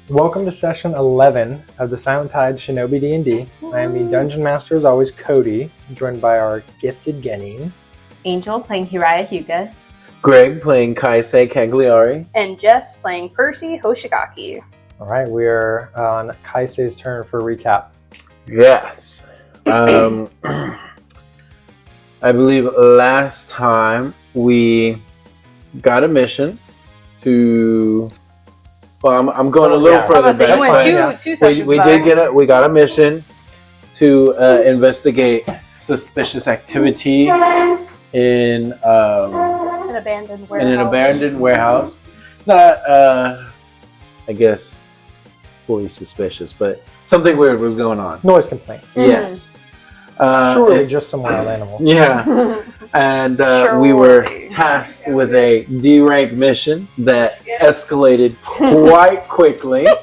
Welcome to session 11 of the Silent Tide Shinobi D&D. I am the Dungeon Master, as always, Cody, joined by our gifted Genin. Angel playing Hiraya Hyuga. Greg playing Kaisei Cagliari. And Jess playing Percy Hoshigaki. All right, we are on Kaisei's turn for a recap. Yes. I believe last time we got a mission to... Well, I'm going a little further back. You went two sessions we got a mission to investigate suspicious activity in an abandoned warehouse. In an abandoned warehouse. Not, I guess, fully suspicious, but something weird was going on. Noise complaint. Yes. Surely just some wild animal. Yeah. And we were tasked with a D-rank mission that escalated quite quickly. It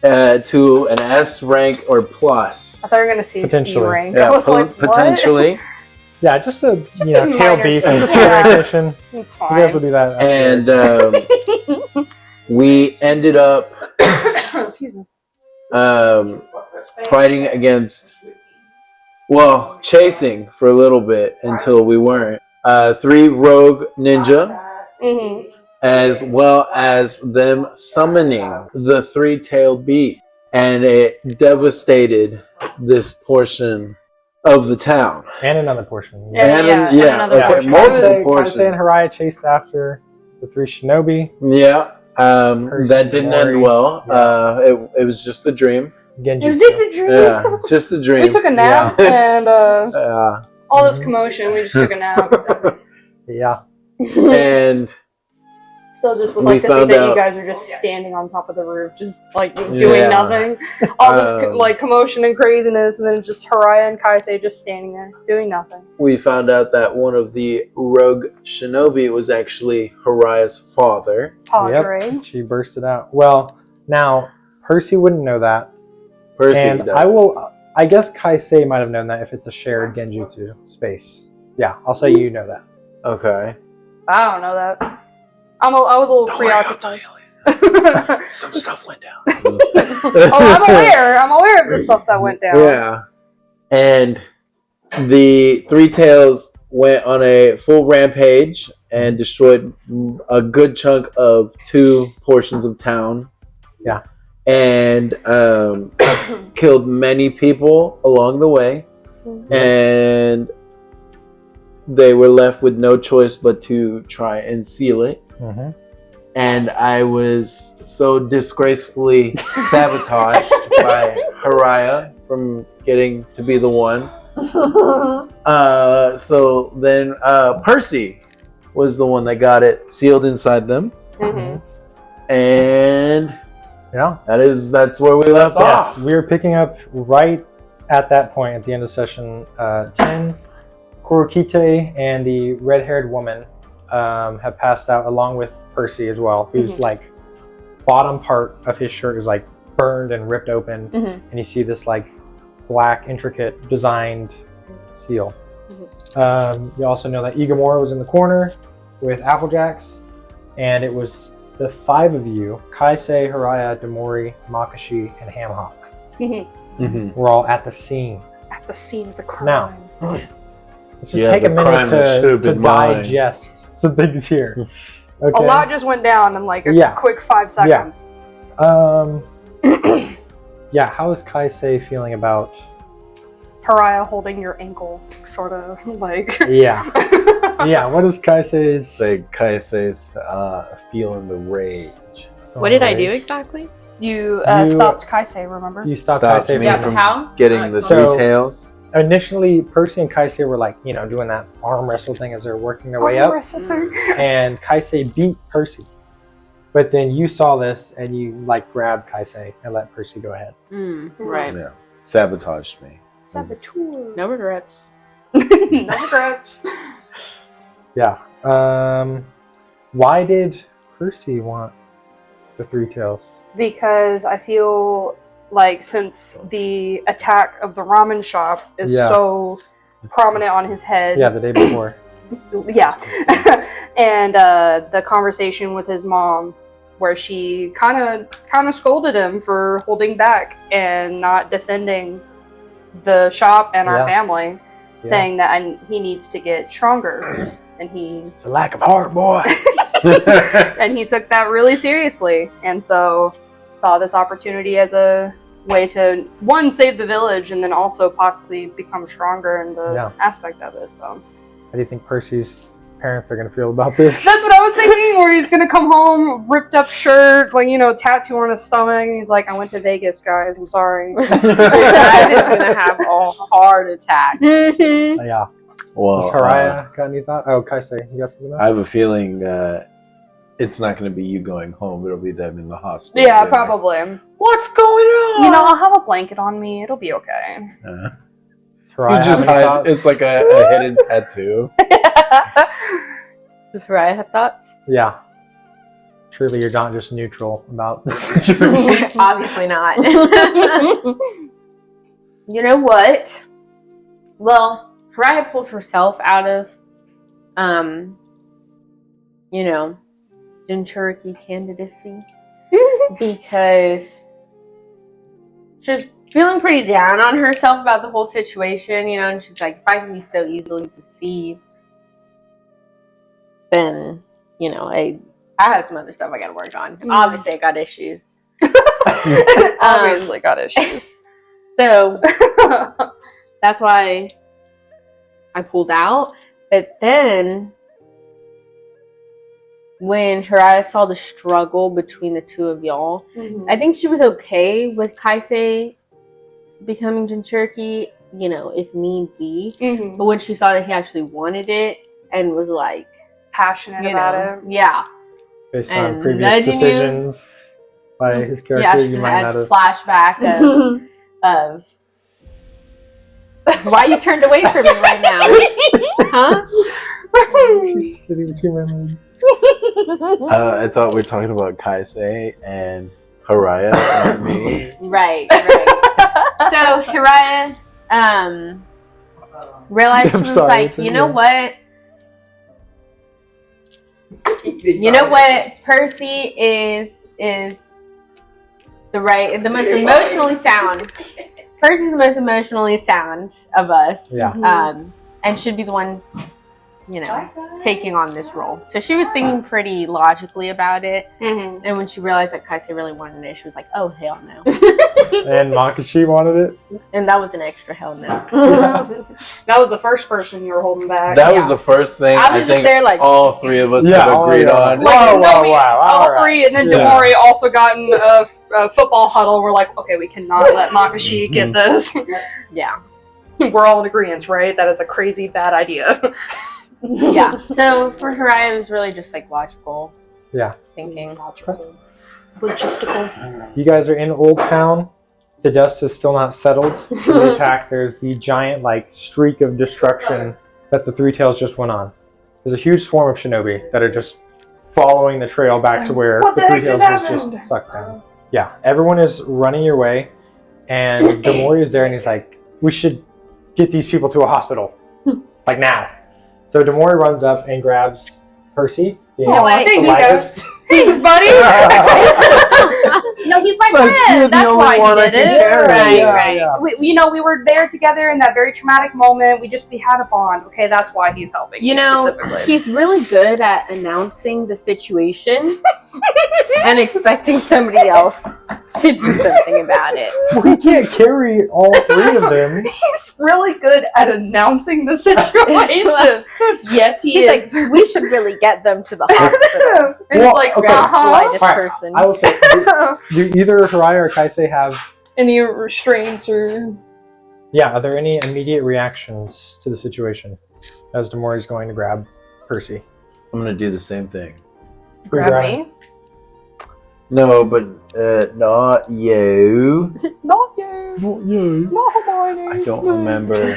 did. To an S rank or plus. I thought you were going to see C rank. Yeah, I was like, potentially. Yeah, just a tail minor beast. C. Just a rank mission. It's We have to fine. do that. And we ended up Excuse me. fighting against, chasing for a little bit until we weren't. 3 rogue ninja, as well as them summoning the 3-tailed beast. And it devastated this portion of the town. And another portion. Multiple portions. Kaisei and Hiraya chased after the 3 shinobi. Yeah, that didn't end well. It was just a dream. Genjutsu. It was just a dream. Yeah, it's just a dream. We took a nap and Yeah. all this commotion, we just took a nap. Yeah. And Still just would We like to think found that out- you guys are just standing on top of the roof, just like doing nothing. All this commotion and craziness, and then just Hiraya and Kaisei just standing there doing nothing. we found out that one of the rogue shinobi was actually Hiraya's father. Padre. Yep. She bursted out. Well, now Percy wouldn't know that. Percy And does. I guess Kaisei might have known that if it's a shared genjutsu space. Yeah, I'll say you know that. Okay. I don't know that. I was a little preoccupied. Some stuff went down. I'm aware of the stuff that went down. Yeah. And the 3 tails went on a full rampage and destroyed a good chunk of 2 portions of town. Yeah. And killed many people along the way. And they were left with no choice but to try and seal it. Mm-hmm. And I was so disgracefully sabotaged by Hiraya from getting to be the one. So then Percy was the one that got it sealed inside them. And yeah, that's where we left off. Yes, we are picking up right at that point at the end of session 10. Kurokite and the red-haired woman have passed out, along with Percy as well, whose like bottom part of his shirt is like burned and ripped open, and you see this like black, intricate, designed seal. You also know that Igamora was in the corner with Applejacks, and it was the 5 of you, Kaisei, Hiraya, Demori, Makashi, and Hamhawk. We're all at the scene. At the scene of the crime. Now, let's just take a minute to digest some things here. Okay. A lot just went down in like a quick 5 seconds. Yeah, how is Kaisei feeling about... Hiraya holding your ankle, sort of, like... Yeah. Yeah, what does Kaisei's... Say Kaisei's feeling the rage. What did I do exactly? You stopped Kaisei, remember? You stopped Kaisei from how? Getting the 3 tails. Initially, Percy and Kaisei were like, doing that arm wrestle thing as they're working their way up. And Kaisei beat Percy. But then you saw this and you like grabbed Kaisei and let Percy go ahead. Right. Yeah. Sabotaged me. Saboteur. No regrets. No regrets. Yeah. Why did Percy want the 3 tails? Because I feel like since the attack of the ramen shop is so prominent on his head. Yeah, the day before. Yeah. And the conversation with his mom where she kind of scolded him for holding back and not defending the shop and our family, saying that he needs to get stronger, and it's a lack of heart, boy. and he took that really seriously, and so saw this opportunity as a way to, one, save the village, and then also possibly become stronger in the aspect of it. So, how do you think Percy's parents are going to feel about this? That's what I was thinking, where he's going to come home, ripped up shirt, like, tattoo on his stomach, and he's like, I went to Vegas, guys, I'm sorry. Dad is going to have a heart attack. Yeah. Well, has Haraya got any thought? Oh, Kaisei, you got something? I have a feeling it's not going to be you going home. It'll be them in the hospital. Yeah, probably. What's going on? I'll have a blanket on me. It'll be okay. You just hide. It's like a hidden tattoo. Does Haraya have thoughts? Yeah. Truly, you're not just neutral about the situation. Obviously not. You know what? Well, Haraya pulls herself out of, Jinchuriki candidacy because she's feeling pretty down on herself about the whole situation, and she's like, if I can be so easily deceived, then, I have some other stuff I gotta work on. Obviously, I got issues. Obviously got issues. So, that's why I pulled out. But then, when Haraya saw the struggle between the two of y'all, I think she was okay with Kaisei becoming Jinchuriki, if need be. But when she saw that he actually wanted it and was like passionate about it. Yeah. Based on previous decisions by his character, you might not have. Flashback of why you turned away from me right now? Huh? She's sitting between my legs. I thought we were talking about Kaisei and Haraya and me. Right. So Haraya realized she was like, you know what? You know what? Percy is the most emotionally sound. Percy's the most emotionally sound of us. Yeah. And should be the one, taking on this role. So she was thinking pretty logically about it. And when she realized that Kaisei really wanted it, she was like, oh, hell no. And Makashi wanted it. And that was an extra hell no. That was the first person you were holding back. That was the first thing I was just think there like, all three of us have agreed on. Wow. All three, and then Demori also got in a football huddle. We're like, okay, we cannot let Makashi get this. Yeah. We're all in agreement, right? That is a crazy bad idea. Yeah. So for Haraya, it was really just like logical thinking. Logistical. You guys are in Old Town. The dust is still not settled. For the attack, there's the giant streak of destruction that the Three Tails just went on. There's a huge swarm of shinobi that are just following the trail back to where the Three Tails was just sucked down. Yeah, everyone is running your way, and Demori is there, and he's like, we should get these people to a hospital. Like now. So Demori runs up and grabs Percy. Thanks, buddy. No, he's my friend. That's why he did it. Right. Yeah. We were there together in that very traumatic moment. We had a bond. Okay, that's why he's helping. He's really good at announcing the situation and expecting somebody else to do something about it. We can't carry all three of them. He's really good at announcing the situation. Yes, He's is. like, we should really get them to the hospital. And it's like, politest person. I will say, do either Haraya or Kaisei have any restraints or? Yeah, are there any immediate reactions to the situation as Demori's going to grab Percy? I'm going to do the same thing. Grab me? No, but not you. Not you. Not you. Not Hermione. I don't remember.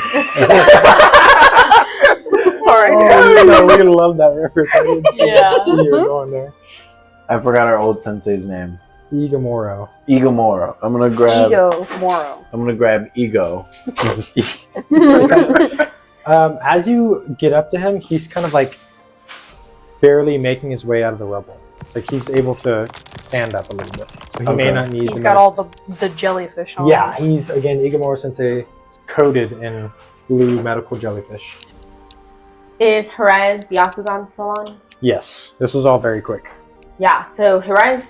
Sorry. Oh, we love that reference. I didn't see you were going there. I forgot our old sensei's name. Igamoro. Igomoro. I'm gonna grab. Igomoro. I'm gonna grab Ego. As you get up to him, he's kind of barely making his way out of the rubble. Like he's able to stand up a little bit. So he may not need. He's got all the jellyfish on. Yeah, he's again Igamora Sensei coated in blue medical jellyfish. Is Hirai's Byakugan still on? Yes, this was all very quick. Yeah. So Hirai's.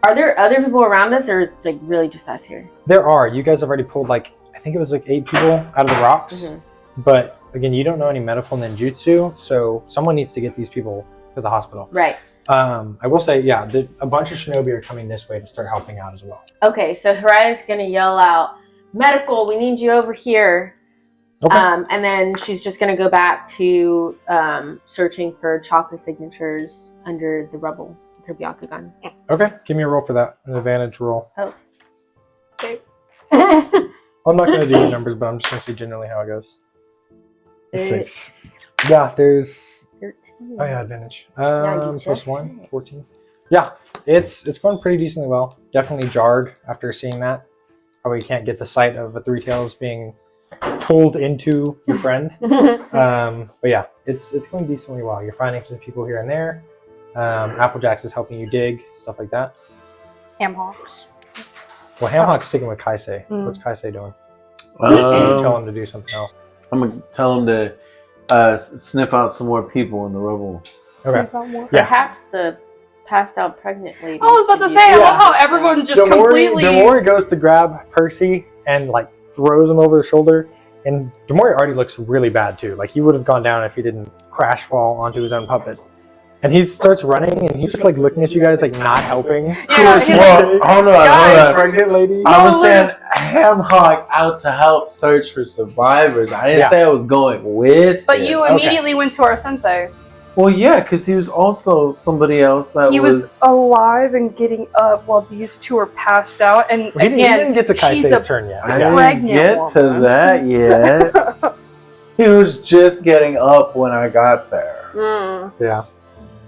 Are there other people around us, or it's like really just us here? There are. You guys have already pulled like I think it was like 8 people out of the rocks. Mm-hmm. But again, you don't know any medical ninjutsu, so someone needs to get these people to the hospital. Right. I will say, yeah, a bunch of shinobi are coming this way to start helping out as well. Okay, so Hirai's gonna yell out, "Medical, we need you over here." Okay. And then she's just gonna go back to searching for chakra signatures under the rubble with her Byakugan. Okay, give me a roll for that, an advantage roll. Oh. Okay. I'm not going to do your numbers, but I'm just going to see generally how it goes. 6. Yeah, there's... 13. Oh yeah, advantage. you Plus just 1, said. 14. Yeah, it's going pretty decently well. Definitely jarred after seeing that. Probably can't get the sight of a Three Tails being pulled into your friend. But yeah, it's going decently well. You're finding some people here and there. Applejack's is helping you dig, stuff like that. Hamhawks. Well, Hamhawk's sticking with Kaisei. Mm. What's Kaisei doing? Tell him to do something else. I'm gonna tell him to sniff out some more people in the rubble. Okay. Yeah. Perhaps the passed out pregnant lady. I was about to say, I love how everyone just completely. Demori goes to grab Percy and like throws him over the shoulder, and Demori already looks really bad too. Like he would have gone down if he didn't crash fall onto his own puppet. And he starts running, and he's just like looking at you guys, like not helping. Yeah, he's well, hold on. Pregnant lady. I was saying Hamhawk out to help search for survivors. I didn't say I was going with. But it. you immediately went to our sensei. Well, yeah, because he was also somebody else that He was alive and getting up while these two are passed out. And He didn't get to she's Kaisei's a turn yet. I Yeah. didn't pregnant get to woman. that yet. He was just getting up when I got there. Yeah.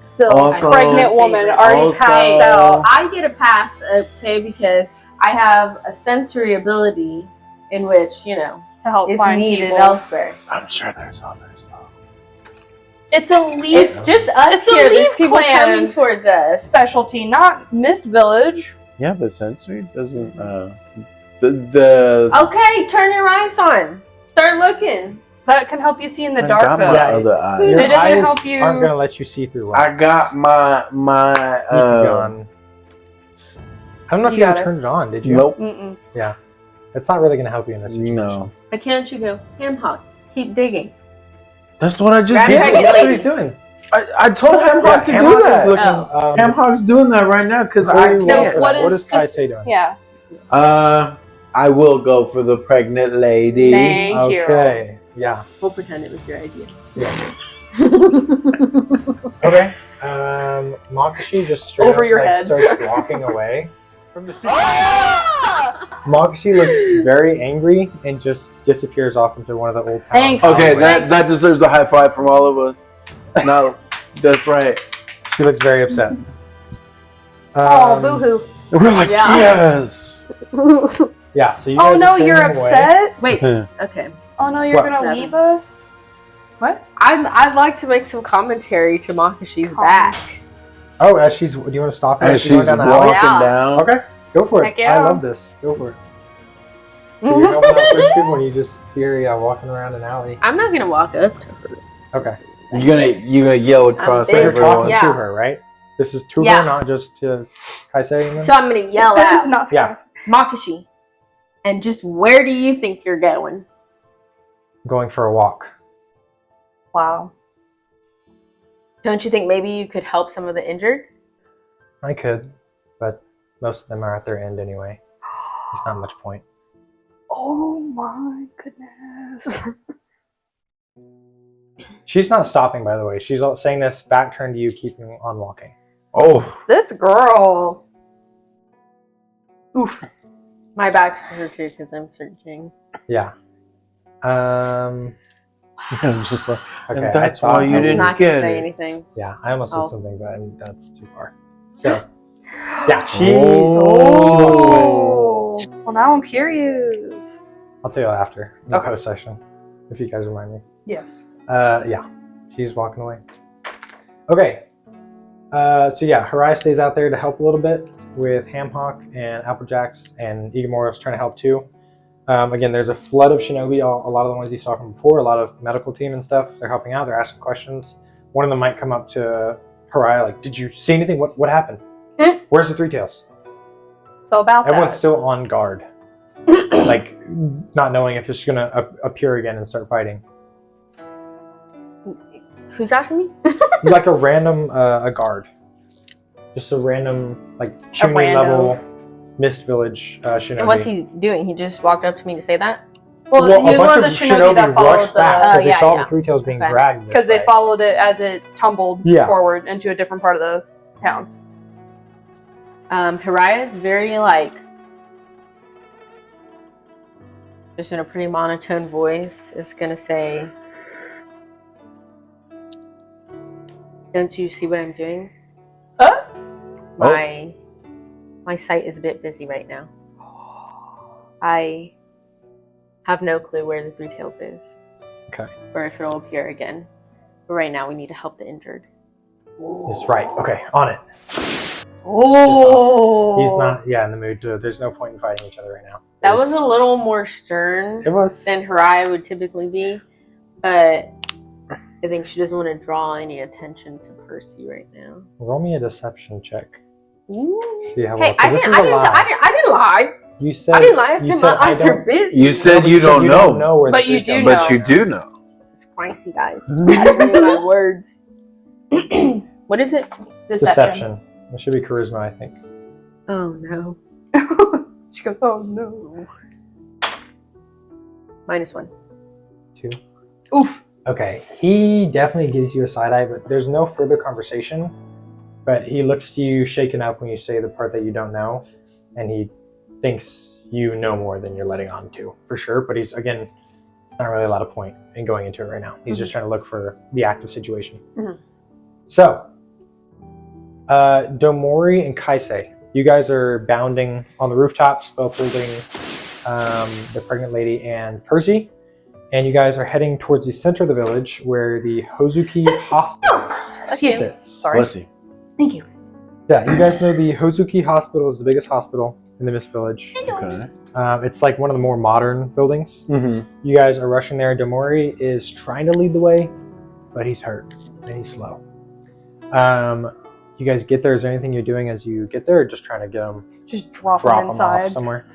Still, Also- pregnant woman already also- passed out. I get a pass, okay, because I have a sensory ability in which, To help is find needed people. elsewhere. I'm sure there's others though. It's a leaf. It's just us It's a here. There's Leaf people Clan coming towards us. specialty, not Mist Village. Yeah, but sensory doesn't. The Okay, turn your eyes on. Start looking. That can help you see in the I dark, got though. my other eye. Your It doesn't eyes help you- aren't going to let you see through rocks. I got my Gone. I don't know if You you got ever it. turned it on, did you? Nope. Mm-mm. Yeah. It's not really going to help you in this situation. No. Why can't you go, Hamhawk, keep digging. That's what I just Grab did. pregnant That's what lady. he's doing. I told Hamhawk to do Hamhawk is that. looking, Hamhawk's doing that right now because I really well for can't. What that. What is is Kaisei doing? Yeah. I will go for the pregnant lady. Thank you. Okay. Yeah. We'll pretend it was your idea. Yeah. Okay. Makashi just straight Over up, your like, head. starts walking away from the scene. Makashi looks very angry and just disappears off into one of the old towns. Thanks. Okay, alleyways. that deserves a high five from all of us. No, that's right. She looks very upset. Oh, boo-hoo. We're like, Yeah. yes. Yeah, so you Oh guys no, are you're turning away. upset? Wait, Huh. okay. Oh no, you're What? gonna leave us? What? I'd like to make some commentary to Makashi's back. Oh, as she's, do you want to stop her? As she's going she's down the alley? walking Yeah. down. Okay, go for it. Heck yeah. I love this. Go for it. So you're helping out certain people when you just see her walking around an alley. I'm not gonna walk up to her. Okay. You're gonna yell across So you're Everyone. talking Yeah. to her, right? This is to Yeah. her, not just to Kaisei and them? So I'm gonna yell out, Not Yeah. Makashi, and just where do you think you're going? Going for a walk. Wow. Don't you think maybe you could help some of the injured? I could, but most of them are at their end anyway. There's not much point. Oh my goodness. She's not stopping, by the way. She's saying this back turn to you, keeping on walking. Oh, This girl. Oof. My back's to her too because I'm searching. Yeah. just like, Okay. and that's I thought why you I'm didn't not get gonna say it. anything. Yeah, I almost Oh. said something, but that's too far. So, yeah, she. Oh. Well, now I'm curious. I'll tell you after in the Okay. post session, if you guys remind me. Yes. Yeah, she's walking away. Okay. So yeah, Harai stays out there to help a little bit with Hamhawk and Applejacks, and Igamoro's trying to help too. Again, there's a flood of shinobi. A lot of the ones you saw from before, a lot of medical team and stuff. They're helping out. They're asking questions. One of them might come up to Harai like, "Did you see anything? What happened? Where's the Three Tails?" So about Everyone's that. still on guard, like not knowing if it's gonna appear again and start fighting. Who's asking me? Like a random a guard, just a random like Chunin level Mist Village shinobi. And what's he doing? He just walked up to me to say that? Well, he a was bunch one of the shinobi that followed rushed back the. because they yeah, saw yeah. the Three Tails being Okay. dragged. this Because they way. followed it as it tumbled Yeah. forward into a different part of the town. Haraya is very like, just in a pretty monotone voice, is gonna say, "Don't you see what I'm doing? My site is a bit busy right now. I have no clue where the Three Tails is. Okay. Or if it'll appear again. But right now we need to help the injured." That's right. Okay, on it. Oh! He's not, in the mood to. There's no point in fighting each other right now. That was a little more stern It was. than Harai would typically be, but I think she doesn't want to draw any attention to Percy right now. Roll me a deception check. Ooh. See how Hey, well. 'Cause this is a lie. I didn't lie. You said. I didn't lie. I you said said my eyes I are don't. busy. You said but you don't know. where the But you Three do Tails know. are. But you do know. It's pricey, guys. That's really my words. What is it? Deception. It should be charisma, I think. Oh no. She goes, oh no. -1. 2. Oof. Okay, he definitely gives you a side eye, but there's no further conversation. But he looks to you shaken up when you say the part that you don't know, and he thinks you know more than you're letting on to, for sure. But he's, again, not really a lot of point in going into it right now. He's just trying to look for the active situation. So, Domori and Kaisei, you guys are bounding on the rooftops, both holding the pregnant lady and Percy. And you guys are heading towards the center of the village where the Hozuki Hospital sits. Sorry. Bless you. Thank you. Yeah, you guys know the Hozuki Hospital is the biggest hospital in the Mist Village. Okay. It's like one of the more modern buildings. Mm-hmm. You guys are rushing there. Domori is trying to lead the way, but he's hurt and he's slow. You guys get there. Is there anything you're doing as you get there, or just trying to get them Just drop him them inside. off somewhere?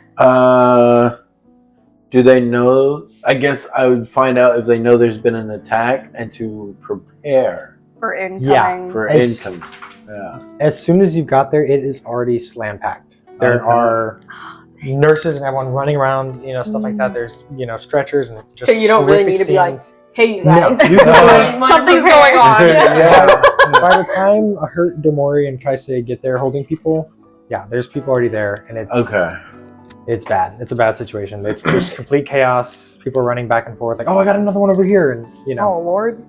Do they know? I guess I would find out if they know there's been an attack and to prepare For incoming. for It's- income. Yeah. As soon as you got there, it is already slam packed. There Okay. are nurses and everyone running around, stuff like that. There's, stretchers and just. So you don't really horrific need to be like, scenes. "Hey, you No, guys, you- Something's going on. Yeah. By the time Hurt, Domori, and Kaisei get there holding people, there's people already there, and it's It's bad. It's a bad situation. It's just complete chaos. People are running back and forth, like, "Oh, I got another one over here," and Oh Lord.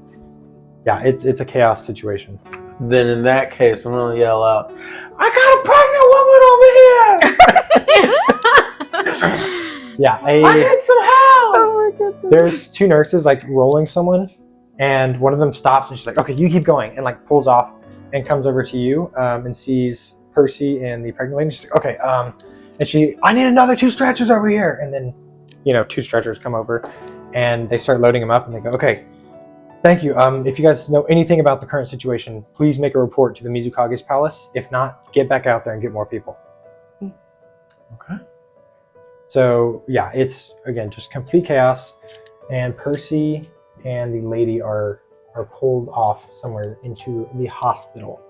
yeah, it's a chaos situation. Then in that case, I'm gonna yell out, "I got a pregnant woman over here! Yeah, I need some help!" Oh my goodness. there's two nurses like rolling someone, and one of them stops and she's like, "Okay, you keep going," and like pulls off and comes over to you and sees Percy and the pregnant lady. She's like, "Okay," and I need another 2 stretchers over here, and then 2 stretchers come over, and they start loading them up, and they go, "Okay, thank you. If you guys know anything about the current situation, please make a report to the Mizukage's palace. If not, get back out there and get more people." Okay. So yeah, it's again just complete chaos, and Percy and the lady are pulled off somewhere into the hospital.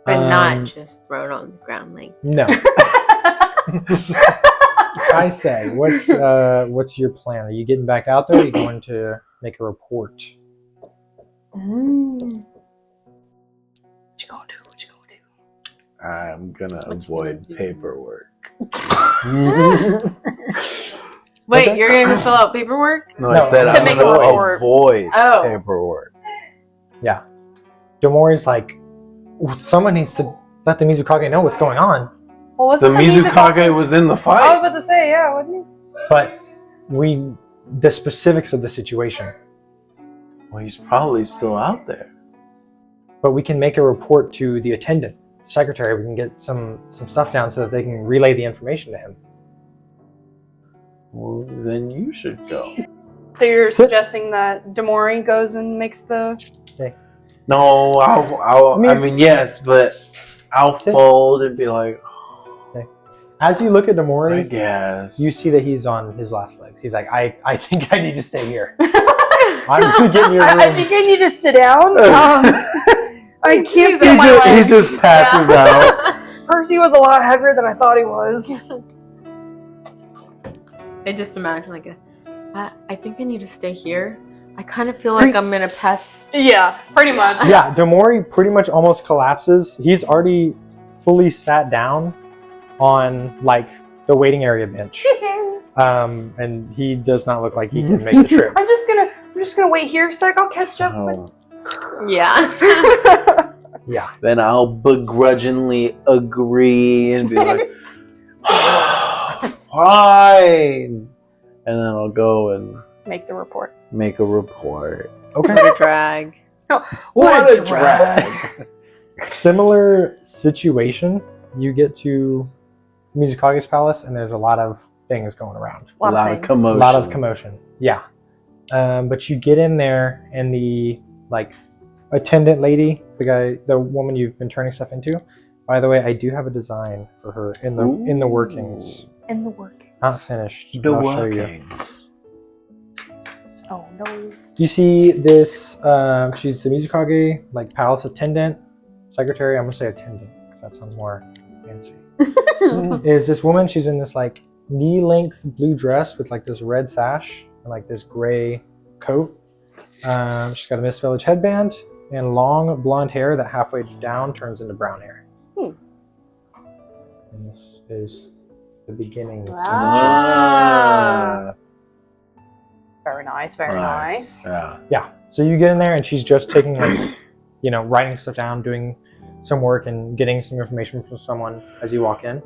but not just thrown on the ground like." No. I say, what's your plan? Are you getting back out there? Or are you going to make a report? What you gonna do? What you gonna do? I'm gonna What you avoid gonna do? paperwork. Wait, Okay. you're gonna fill out paperwork? No, I No, said to I'm make gonna a report. avoid Oh. paperwork. Domori's like, someone needs to let the Mizukage know what's going on. Well, The wasn't Mizukage was in the I was fight. about to say, yeah, wasn't he? But the specifics of the situation. Well, he's probably still out there. but we can make a report to the attendant, secretary. We can get some stuff down so that they can relay the information to him. Well, then you should go. So you're suggesting that Demori goes and makes the... No, I mean, yes, but I'll fold and be like, as you look at I Demori, guess. you see that he's on his last legs. He's like, I think I need to stay here. I'm going to get in your room. I think I need to sit down. I can't feel my legs. He just passes out. Percy was a lot heavier than I thought he was. I just imagine I think I need to stay here. I kind of feel like I'm gonna pass. Yeah, pretty much. Yeah, Demori pretty much almost collapses. He's already fully sat down on like the waiting area bench, and he does not look like he can make the trip. I'm just gonna wait here a sec. I'll catch up. Yeah. Yeah. Then I'll begrudgingly agree and be like, fine. And then I'll go and Make the report. make a report. Okay. What a drag. What a drag. Similar situation. You get to Mizukaga's palace, and there's a lot of things going around. A lot of things. commotion. A lot of commotion. Yeah. But you get in there, and the attendant lady, the woman you've been turning stuff into. By the way, I do have a design for her in the workings. In the work. Not finished. The I'll show you. workings. Oh no. You see this? She's the Mizukage, palace attendant, secretary. I'm gonna say attendant because that sounds more fancy. Is this woman? She's in this knee-length blue dress with this red sash and this gray coat. She's got a Miss Village headband and long blonde hair that halfway down turns into brown hair. And this is the beginning. Very nice. Very nice. Yeah. Yeah. So you get in there, and she's just taking writing stuff down, doing some work, and getting some information from someone as you walk in.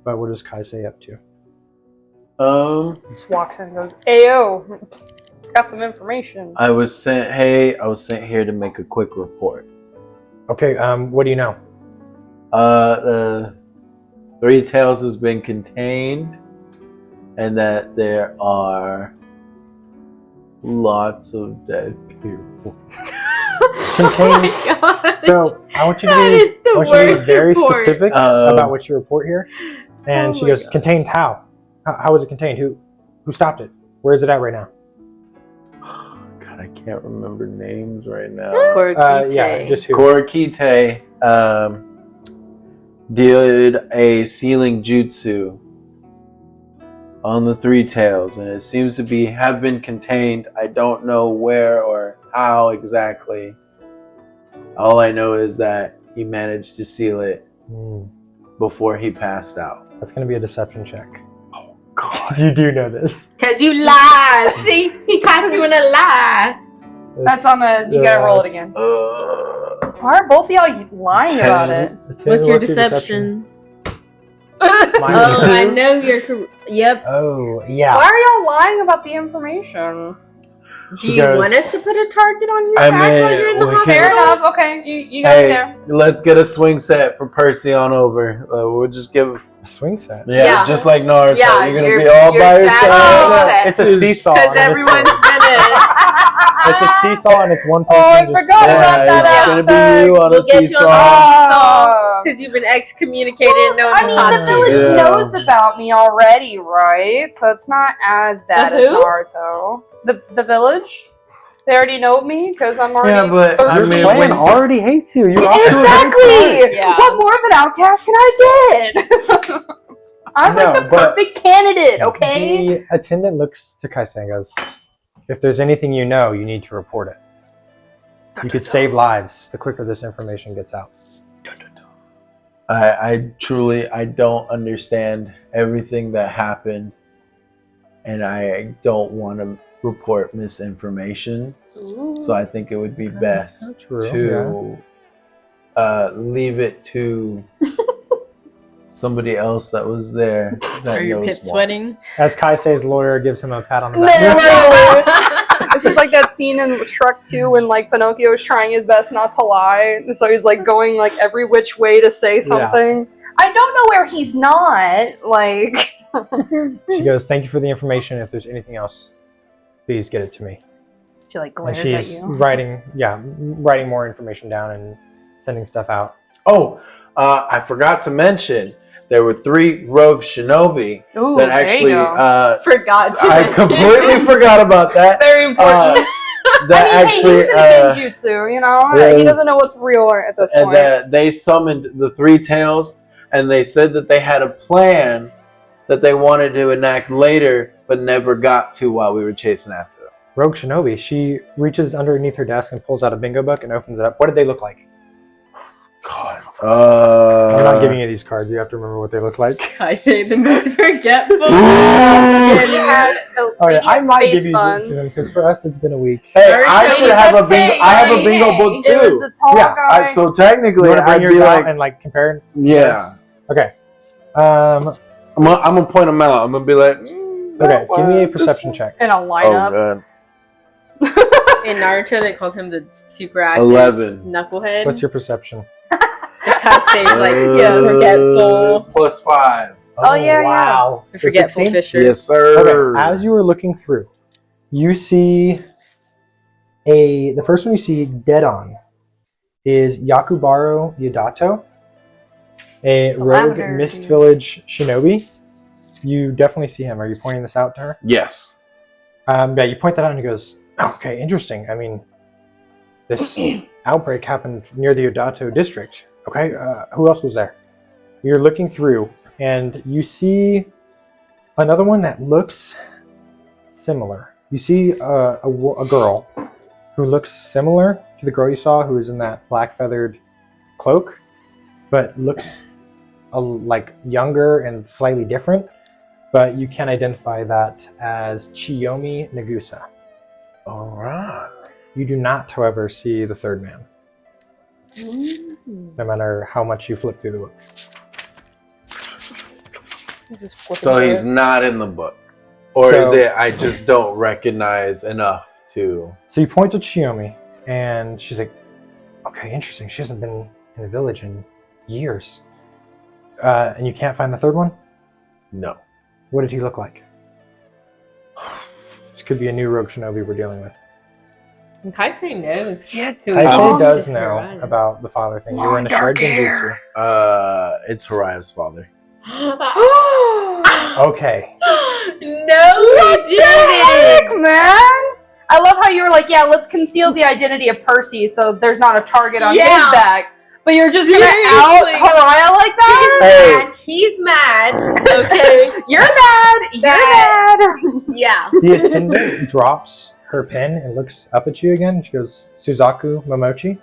But what does Kai say up to? Just walks in and goes, "Ayo, got some information." I was sent here to make a quick report. Okay. What do you know? The Three Tails has been contained, and that there are lots of dead people. Contained. So I want you to be very specific about what you report here. And she goes, "Contained how? How was it contained? Who stopped it? Where is it at right now?" God, I can't remember names right now. Yeah, just who? Korakite did a sealing jutsu on the Three Tails, and it seems to have been contained. I don't know where or how exactly. All I know is that he managed to seal it before he passed out. That's going to be a deception check. Oh God! You do know this. Because you lied. See? He caught you in a lie. That's on the. You gotta roll it again. Why are both of y'all lying about it? What's your deception? Mine I know you're. Yep. Oh, yeah. Why are y'all lying about the information? Do you want us to put a target on your back while you're in the hospital? Fair enough. Okay, you got it there. Let's get a swing set for Percy on over. We'll just give A swing set. Yeah, just like Naruto. Yeah, you're gonna be all by yourself. It's a seesaw. Because everyone's It's a seesaw, and it's one person. Oh, I forgot about that. It's gonna be you on a seesaw. Because you've been excommunicated and no one I will mean, talk the to you. village knows about me already, right? So it's not as bad as who? Naruto. The village? They already know me because I'm already. Yeah, but I mean, Clan when already hates you. You're Exactly. Yeah. What more of an outcast can I get? I'm like the perfect candidate. Okay. The attendant looks to Kaisen and goes, "If there's anything you know, you need to report it. You could save lives the quicker this information gets out." I truly don't understand everything that happened, and I don't want to report misinformation. So I think it would be best to leave it to somebody else that was there. That Are your knows pits more. sweating? As Kaisei's lawyer gives him a pat on the back. Literally. This is like that scene in Shrek 2 when like Pinocchio is trying his best not to lie, so he's like going like every which way to say something. I don't know where he's not. Like She goes, "Thank you for the information. If there's anything else, please get it to me." she like And glares at she's you. writing more information down and sending stuff out. Oh, I forgot to mention there were 3 rogue shinobi Ooh, that actually. Forgot to I mention. completely forgot about that. Very important. That I mean, actually. hey, he's in genjutsu, you know? yeah, He doesn't know what's real at this and point. that they summoned the 3 tails, and they said that they had a plan that they wanted to enact later, but never got to while we were chasing after them. Rogue Shinobi. She reaches underneath her desk and pulls out a bingo book and opens it up. What did they look like? God. I'm not giving you these cards. You have to remember what they look like. I say the most forgetful. Yeah, he had the Oh yeah, lady I in might space give you buns. because for us it's been a week. Hey, Naruto I should was have a a bingo. thing. I have a Hey, bingo hey. book It too. was a tall Yeah, guy. so You technically, want to bring I'd yours be out like, and like compare? yeah. Okay. I'm gonna point them out. I'm gonna be like, Okay. Give me a perception check. In a Oh lineup. god. In Naruto, they called him the super active 11. knucklehead. What's your perception? Because he's like yes. forgetful. Plus 5. Oh, yeah, wow. The So forgetful 16? fisher. Yes, sir. Okay. As you are looking through, you see the first one you see dead on is Yakubaro Yadato, a rogue Lavender, Mist dude. Village shinobi. You definitely see him. Are you pointing this out to her? Yes. Yeah, you point that out and he goes, okay, interesting. I mean, this outbreak happened near the Odato district. Okay, who else was there? You're looking through and you see another one that looks similar. You see a girl who looks similar to the girl you saw who was in that black feathered cloak, but looks like younger and slightly different. But you can identify that as Chiyomi Nagusa. All right. You do not, however, see the third man, no matter how much you flip through the book. So he's not in the book, or is So- it I just don't recognize enough to? So you point to Chiyomi, and she's like, okay, interesting. She hasn't been in the village in years. And you can't find the third one? No. What did he look like? This could be a new rogue shinobi we're dealing with. And Kaisei knows. Who Kaisei belongs does to know Hiraya. about the father thing. You were in a shared genjutsu. It's Haraya's father. Okay. No, we didn't. Man! I love how you were like, yeah, let's conceal the identity of Percy so there's not a target on his Yeah. back. But you're just gonna out Seriously. Haraya like that? Hey. He's mad. Okay. You're mad! You're mad! Yeah. The attendant drops her pen and looks up at you again. She goes, Suzaku Momochi?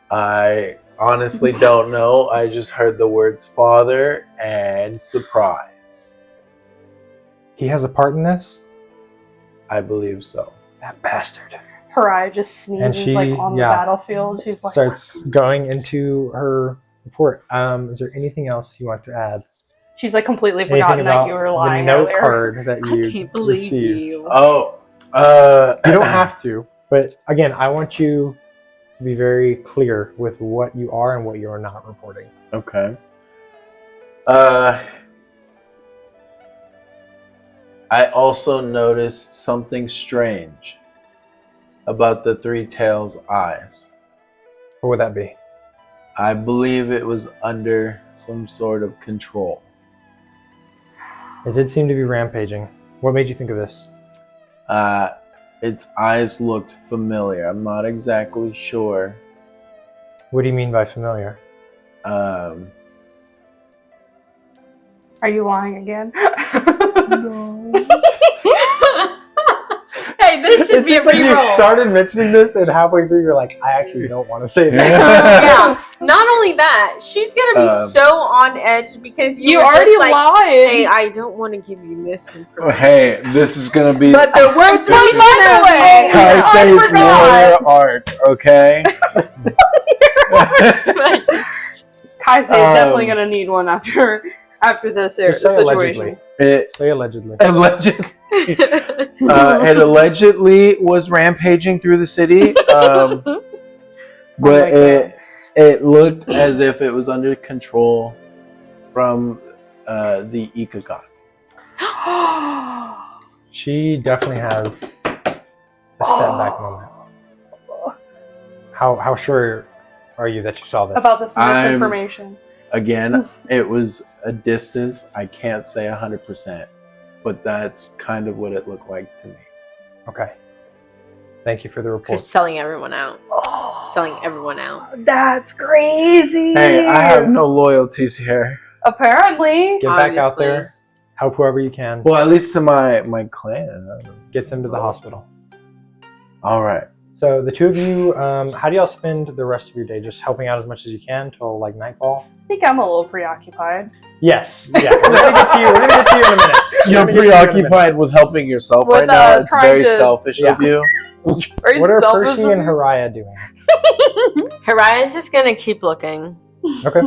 I honestly don't know. I just heard the words father and surprise. He has a part in this? I believe so. That bastard. Haraya just sneezes she- like on the yeah. battlefield. She's like, Starts going into her report. Is there anything else you want to add? she's like completely Anything forgotten about that you were lying the note earlier. card that I you can't believe received? you. Oh. You don't have to, but again, I want you to be very clear with what you are and what you are not reporting. Okay. I also noticed something strange about the 3 tails' eyes. What would that be? I believe it was under some sort of control. It did seem to be rampaging. What made you think of this? Its eyes looked familiar. I'm not exactly sure. What do you mean by familiar? Are you lying again? Hey, this should It be a seems like you reroll. started mentioning this, and halfway through you're like, I actually don't want to say that. Yeah. Not only that, she's gonna be so on edge because you You were already just like, lied. hey, I don't want to give you misinformation. Hey, this is gonna be But there were 3 by the way, Shinobi. I Kaisei's forgot. lawyer arc, okay? Kaisei is definitely gonna need one after this Just say situation. allegedly. Say allegedly. It allegedly was rampaging through the city, but it looked as if it was under control from the Ikagon. She definitely has a step back moment. How sure are you that you saw this? About this misinformation. Again, it was a distance. I can't say 100%, but that's kind of what it looked like to me. Okay. Thank you for the report. Just selling everyone out. Selling everyone out. That's crazy. Hey, I have no loyalties here. Apparently. Get back out there. Help whoever you can. Well, at least to my clan. Get them to the hospital. All right. So the two of you, how do y'all spend the rest of your day? Just helping out as much as you can till like nightfall? I think I'm a little preoccupied. Yes. Yeah. We're gonna get to you. We're gonna get to you in a minute. You're preoccupied with helping yourself With, right now. It's very trying to- selfish of you. Very What are selfish Percy of and me. Haraya doing? Haraya's just gonna keep looking Okay.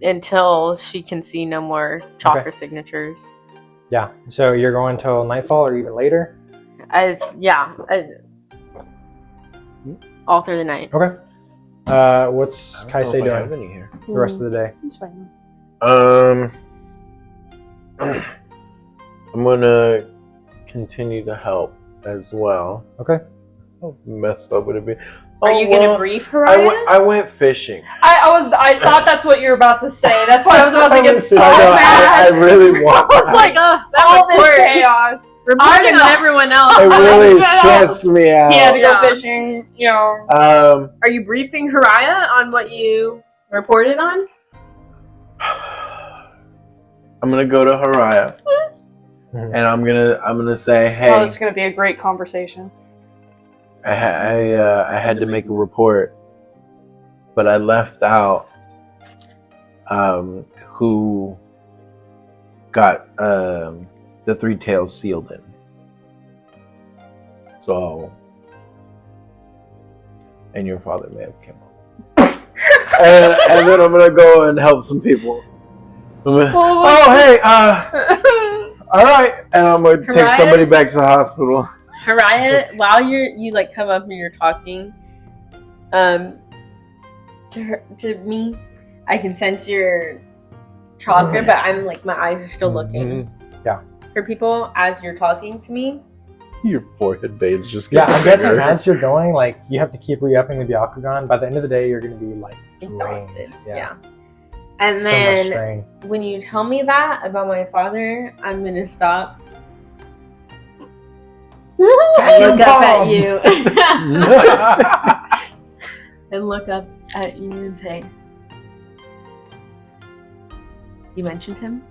until she can see no more chakra signatures. Yeah. So you're going till nightfall or even later? All through the night. Okay. What's Kaisei I doing have any here. the rest of the day? It's fine. I'm gonna continue to help as well. Okay. How messed up would it be? Are you gonna brief Haraya? I went fishing. I thought that's what you were about to say. That's why I was about to get so I mad. really want. I was like, all this chaos. Reporting on everyone else. It really Yeah. stressed me out. He had to go Yeah. fishing, you know. Are you briefing Haraya on what you reported on? I'm gonna go to Haraya, Mhm. and I'm gonna say, hey, Oh, it's gonna be a great conversation. I had to make a report, but I left out who got the three tails sealed in. So, and your father may have come up. and then I'm gonna go and help some people. Hey, all right, and I'm gonna take Haraya? somebody back to the hospital. Haraya, while you like come up and you're talking, to me, I can sense your chakra, but I'm like my eyes are still looking. Yeah. For people as you're talking to me. Your forehead veins just Yeah, get I'm guessing bigger. as you're going, like you have to keep re-upping the Byakugan. By the end of the day, you're gonna be like Exhausted. drained. Yeah. And So much then strain. when you tell me that about my father, I'm gonna stop. And look up at you. And look up at you and say, you mentioned him?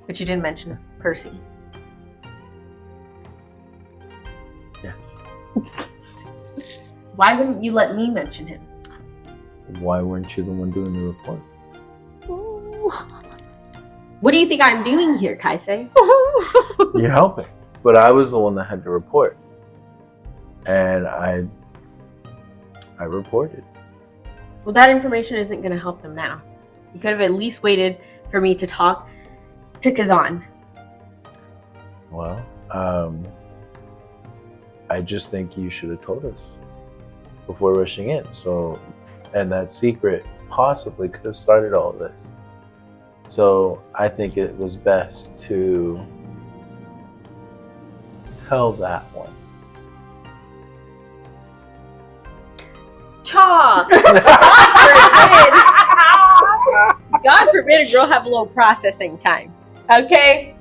But you didn't mention Percy. Yes. Why wouldn't you let me mention him? Why weren't you the one doing the report? What do you think I'm doing here, Kaisei? You're helping. But I was the one that had to report. And I reported. Well, that information isn't going to help them now. You could have at least waited for me to talk to Kazan. Well, I just think you should have told us before rushing in. So, and that secret possibly could have started all of this. So I think it was best to tell that one. Cha! God forbid a girl have a little processing time. Okay?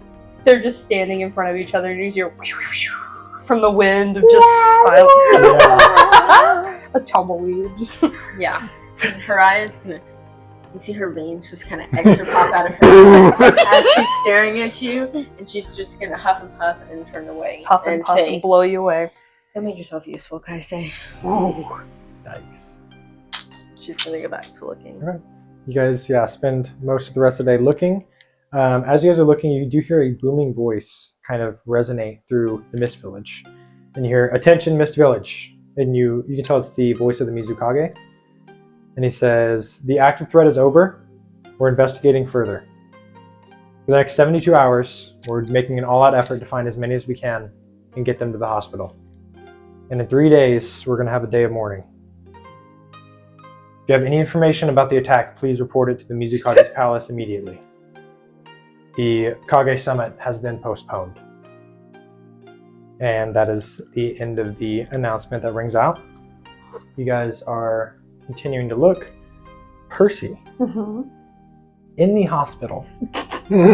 They're just standing in front of each other and you hear from the wind of just silence. A tumbleweed. Just Yeah. And her eyes gonna. You see her veins just kind of extra pop out of her as she's staring at you, and she's just gonna huff and puff and turn away puff and puff say, and blow you away. "Go make yourself useful, Kaisei." Ooh, nice. She's gonna go back to looking. All right. You guys, spend most of the rest of the day looking. As you guys are looking, you do hear a booming voice kind of resonate through the Mist Village, and you hear, "Attention, Mist Village!" And you can tell it's the voice of the Mizukage. And he says, "The active threat is over. We're investigating further." For the next 72 hours, we're making an all-out effort to find as many as we can and get them to the hospital. And in 3 days, we're going to have a day of mourning. If you have any information about the attack, please report it to the Mizukage's palace immediately. The Kage Summit has been postponed. And that is the end of the announcement that rings out. You guys are continuing to look. Percy, in the hospital. You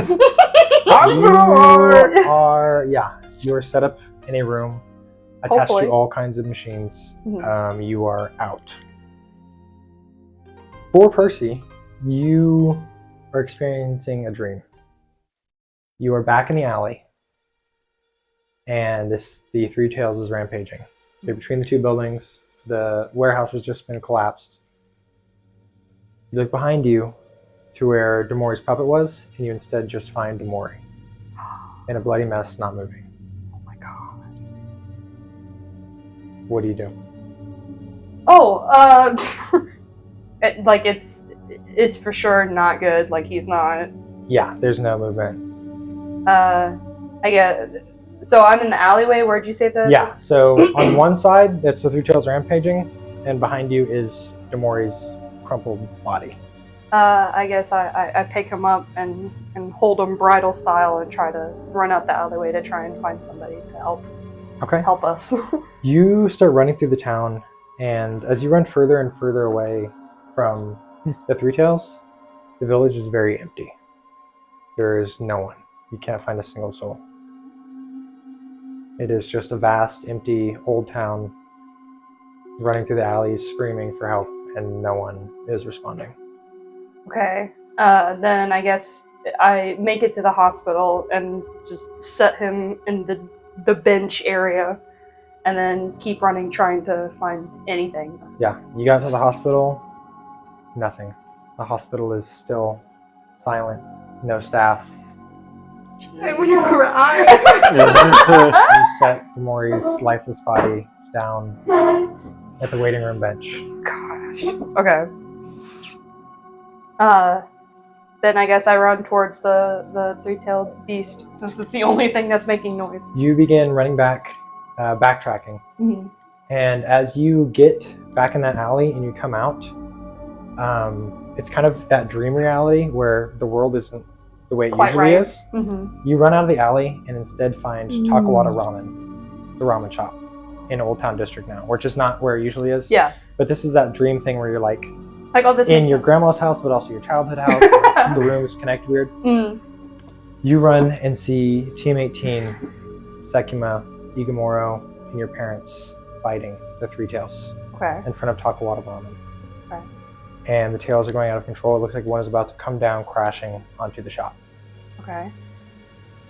are set up in a room attached to all kinds of machines. You are out. For Percy, you are experiencing a dream. You are back in the alley, and the Three Tails is rampaging. They're between the two buildings. The warehouse has just been collapsed. You look behind you to where Demori's puppet was, and you instead just find Demori in a bloody mess, not moving. Oh my god. What do you do? It's for sure not good. Like, he's not. Yeah, there's no movement. I guess. So I'm in the alleyway. Where'd you say the? Yeah. So on one side, that's the Three Tails rampaging, and behind you is Demori's crumpled body. I guess I pick him up and hold him bridal style and try to run out the alleyway to try and find somebody to help us. You start running through the town, and as you run further and further away from the Three Tails, the village is very empty. There is no one. You can't find a single soul. It is just a vast, empty, old town running through the alleys, screaming for help, and no one is responding. Okay. Then I guess I make it to the hospital and just set him in the bench area, and then keep running, trying to find anything. Yeah, you got to the hospital, nothing. The hospital is still silent, no staff. And when you cry. You set Demori's lifeless body down at the waiting room bench. Gosh. Okay. Then I guess I run towards the three-tailed beast, since it's the only thing that's making noise. You begin running back, backtracking. Mm-hmm. And as you get back in that alley and you come out, it's kind of that dream reality where the world isn't the way it usually is. Mm-hmm. You run out of the alley and instead find Takawata Ramen, the ramen shop in Old Town District now, which is not where it usually is. Yeah. But this is that dream thing where you're like oh, this in your grandma's house, but also your childhood house. The rooms connect weird. Mm. You run and see Team 18, Sekima, Igamoro, and your parents fighting the Three Tails in front of Takawata Ramen. Okay. And the tails are going out of control. It looks like one is about to come down crashing onto the shop. Okay.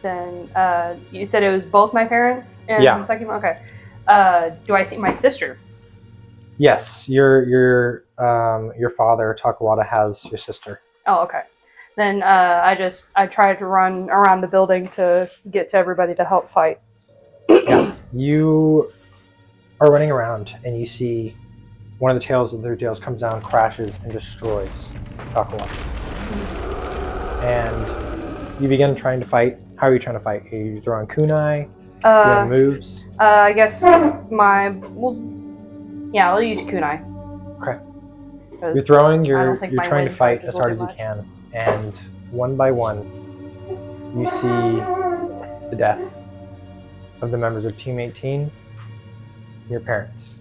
Then you said it was both my parents and Sekima? Okay. Do I see my sister? Yes, your father, Takawata, has your sister. Oh, okay. Then I tried to run around the building to get to everybody to help fight. Yeah, you are running around and you see one of the tails of the Three Tails comes down, crashes, and destroys Takawata. And you begin trying to fight. How are you trying to fight? Are you throwing kunai? Doing moves? I guess I'll use kunai. Okay. You're throwing, you're trying to fight range as hard as you can. And one by one, you see the death of the members of Team 18, your parents.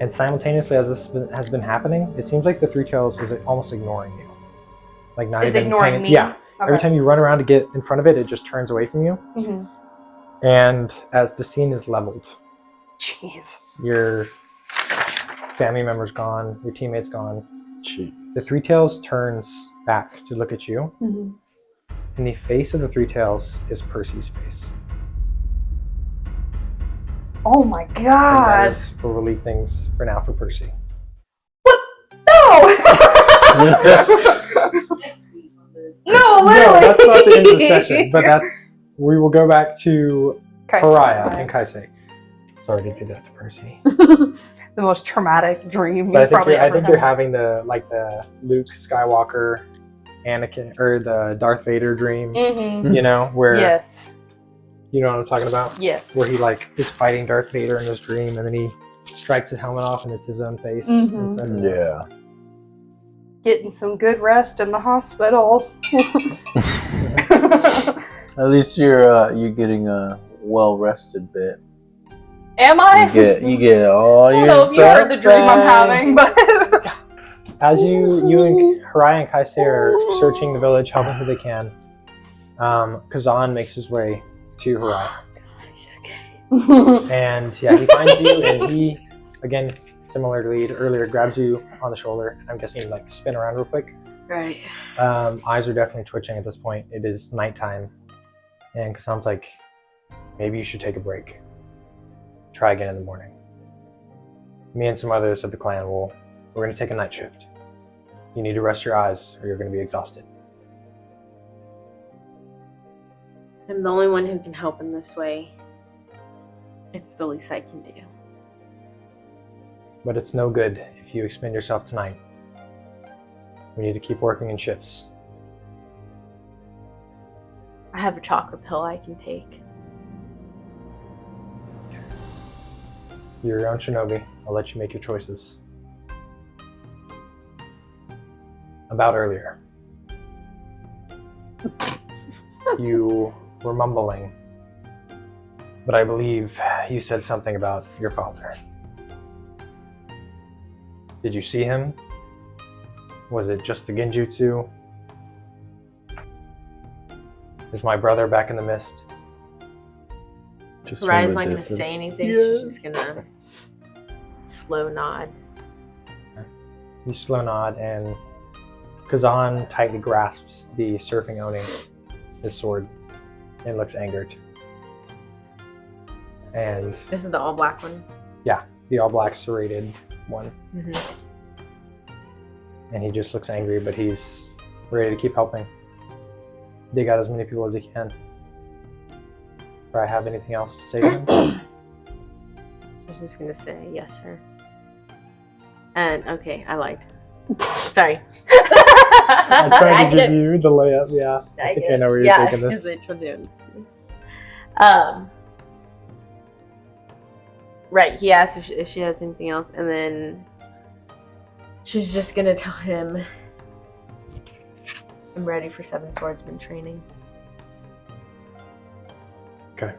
And simultaneously, as this has been happening, it seems like the Three Tails is almost ignoring you. Like not it's even ignoring me? Yeah. Okay. Every time you run around to get in front of it, it just turns away from you. Mm-hmm. And as the scene is leveled, jeez, your family member's gone, your teammate's gone. Jeez. The Three Tails turns back to look at you. Mm-hmm. And the face of the Three Tails is Percy's face. Oh my god! And that is where we'll leave things for now for Percy. What? No! No, literally! No, that's not the end of the session, but we will go back to Pariah and Kaisei. Sorry to do that to Percy. The most traumatic dream But you've probably ever I think you're having the Luke Skywalker Anakin or the Darth Vader dream. Mm-hmm. You know, where Yes. you know what I'm talking about? Yes. Where he like is fighting Darth Vader in his dream, and then he strikes his helmet off, and it's his own face. Mhm. Yeah. Getting some good rest in the hospital. At least you're getting a well rested bit. Am I? You get all I your don't know if stuff you heard the dream I'm back. having, but As you and Harai and Kaisei are searching the village, helping who they can, Kazan makes his way to Harai. And yeah, he finds you, and he, again, similarly to earlier, grabs you on the shoulder. I'm guessing you like spin around real quick. Right. Eyes are definitely twitching at this point. It is nighttime, and Kazan's like, maybe you should take a break. Try again in the morning. Me and some others of the clan we're going to take a night shift. You need to rest your eyes, or you're going to be exhausted. I'm the only one who can help in this way. It's the least I can do. But it's no good if you expend yourself tonight. We need to keep working in shifts. I have a chocolate pill I can take. You're your own shinobi. I'll let you make your choices. About earlier. You were mumbling, but I believe you said something about your father. Did you see him? Was it just the genjutsu? Is my brother back in the mist? Just Rai's from not a going to distance. say anything. Yeah. She's just going to slow nod. You slow nod, and Kazan tightly grasps the surfing Oni, his sword, and looks angered. And This is the all black one. the all black serrated one. Mm-hmm. And he just looks angry, but he's ready to keep helping. Dig out as many people as he can. Do I have anything else to say to him? I was just going to say, yes, sir. And, okay, I lied. Sorry. I tried to give you the layup, yeah. I think I know where you're taking this. because I told you. Right, he asked if she has anything else, and then she's just gonna tell him, I'm ready for Seven Swordsman training. Okay.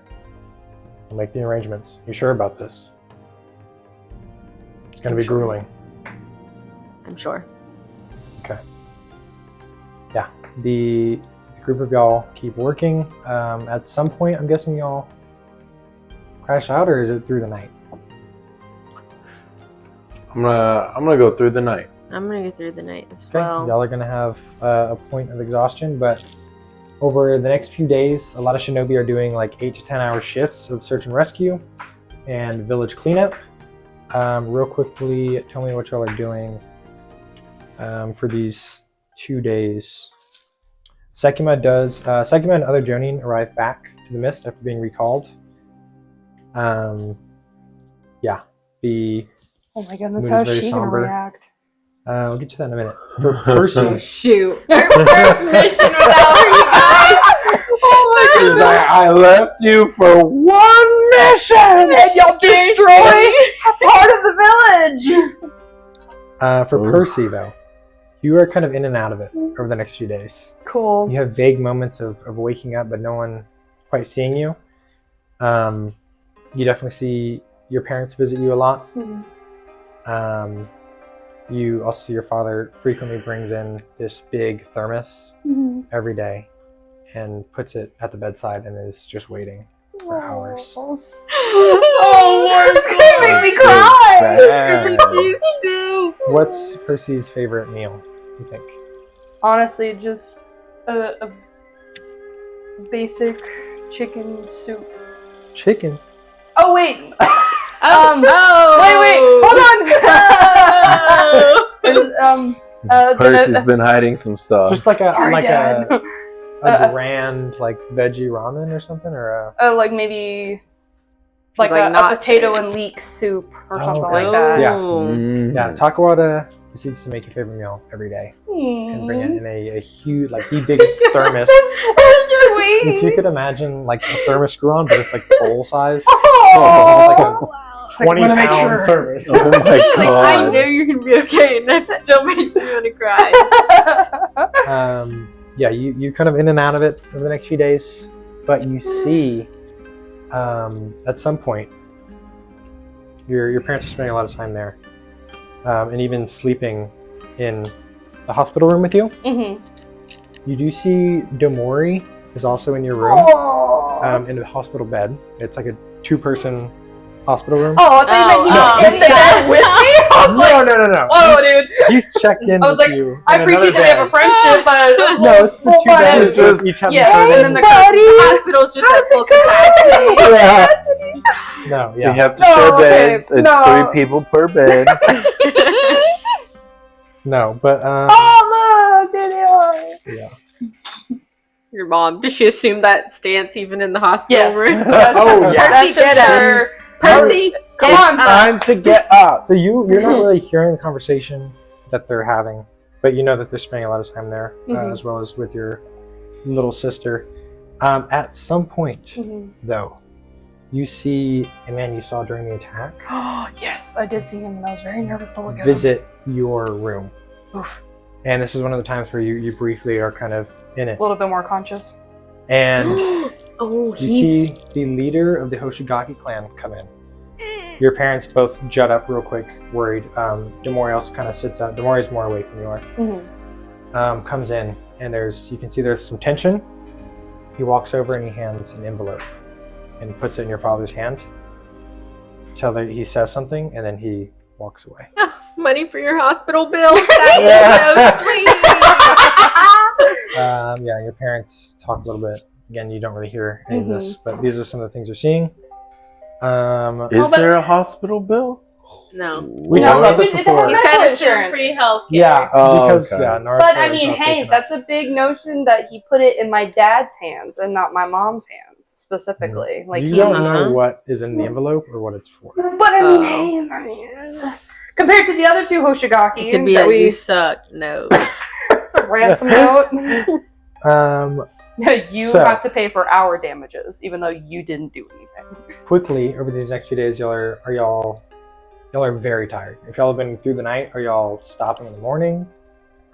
I'll make the arrangements. You sure about this? It's gonna be sure. grueling. I'm sure. Okay. Yeah. The group of y'all keep working. At some point, I'm guessing y'all crash out, or is it through the night? I'm gonna go through the night. I'm gonna get through the night as Okay. well. Y'all are gonna have a point of exhaustion, but over the next few days, a lot of shinobi are doing like 8 to 10 hour shifts of search and rescue and village cleanup. Real quickly, tell me what y'all are doing for these 2 days. Sekima and other Jonin arrive back to the mist after being recalled. The oh my goodness, Mood how is is very she gonna somber. react? we'll get to that in a minute. For Percy, Oh shoot! Our first mission without her, you guys. He's like, I left you for one mission, And y'all destroy part of the village! for Ooh. Percy though, you are kind of in and out of it over the next few days. Cool. You have vague moments of waking up, but no one quite seeing you. You definitely see your parents visit you a lot. Mhm. You also see your father frequently brings in this big thermos Mhm. every day and puts it at the bedside and is just waiting for hours. Oh, It's gonna make me cry! Sad. What's Percy's favorite meal, you think? honestly, just a basic chicken soup. Chicken. Oh wait! Wait, hold on! Percy's been hiding some stuff. Just like a Sorry, like Dad. a grand like veggie ramen or something, or a like maybe like Like a nachos. potato and leek soup or Oh, something okay. like that. Yeah. Mm. yeah. Talk about proceeds to make your favorite meal every day and Aww. bring it in a huge, like the biggest thermos. That's so sweet. If you could imagine like a thermos screw on, but it's like bowl size. Oh, It's like a It's like, 20 wanna make pound sure. thermos. Oh my Like, I god. know you're gonna be okay, and that still makes me want to cry. Yeah, you kind of in and out of it over the next few days, but you see at some point your parents are spending a lot of time there, and even sleeping in the hospital room with you. Mm-hmm. You do see Demori is also in your room, in a hospital bed. It's like a 2-person hospital room. Oh, I thought you meant he was in the bed with me. I was like, No. whoa, dude. He's checked in I was with like, you. I in appreciate another that we have a bed. friendship, but No, it's the full 2 beds. body. Each have Yeah, a and then the hospital's just at full capacity. Yeah. No, We yeah. have to No, share okay, beds. It's no. 3 people per bed. No, but Oh, look, there they are. yeah. Your mom, does she assume that stance even in the hospital Yes. room? Oh, yeah. That's Percy, get just up. her. Percy, Come it's on. up. Time to get up. So you're not really hearing the conversation that they're having, but you know that they're spending a lot of time there, Mhm. as well as with your little sister. At some point, though, you see a man you saw during the attack Yes, I did see him, and I was very nervous to look at visit your room. him. Oof. And this is one of the times where you briefly are kind of in it. A little bit more conscious. And Oh, you he's see the leader of the Hoshigaki clan come in. Your parents both jut up real quick, worried. Demori also kind of sits up. Demori's more awake than you are. Mm-hmm. Comes in, and you can see there's some tension. He walks over and he hands an envelope and puts it in your father's hand. Till he says something, and then he walks away. money for your hospital bill. That is so sweet. Yeah, your parents talk a little bit. Again, you don't really hear any of this, but these are some of the things you're seeing. Is there a hospital bill? No. We talked about this before. He said Medical assume insurance. free health care. Yeah, Oh, because okay. Naruto But I is mean, not safe hey, enough. that's a big notion that he put it in my dad's hands and not my mom's hands specifically. Like you he, don't know what is in the envelope or what it's for. but I mean, hey, compared to the other 2 Hoshigaki, It could be that a you suck. No. it's a ransom note. You So- have to pay for our damages, even though you didn't do anything. Quickly, over these next few days, y'all are very tired. If y'all have been through the night, are y'all stopping in the morning?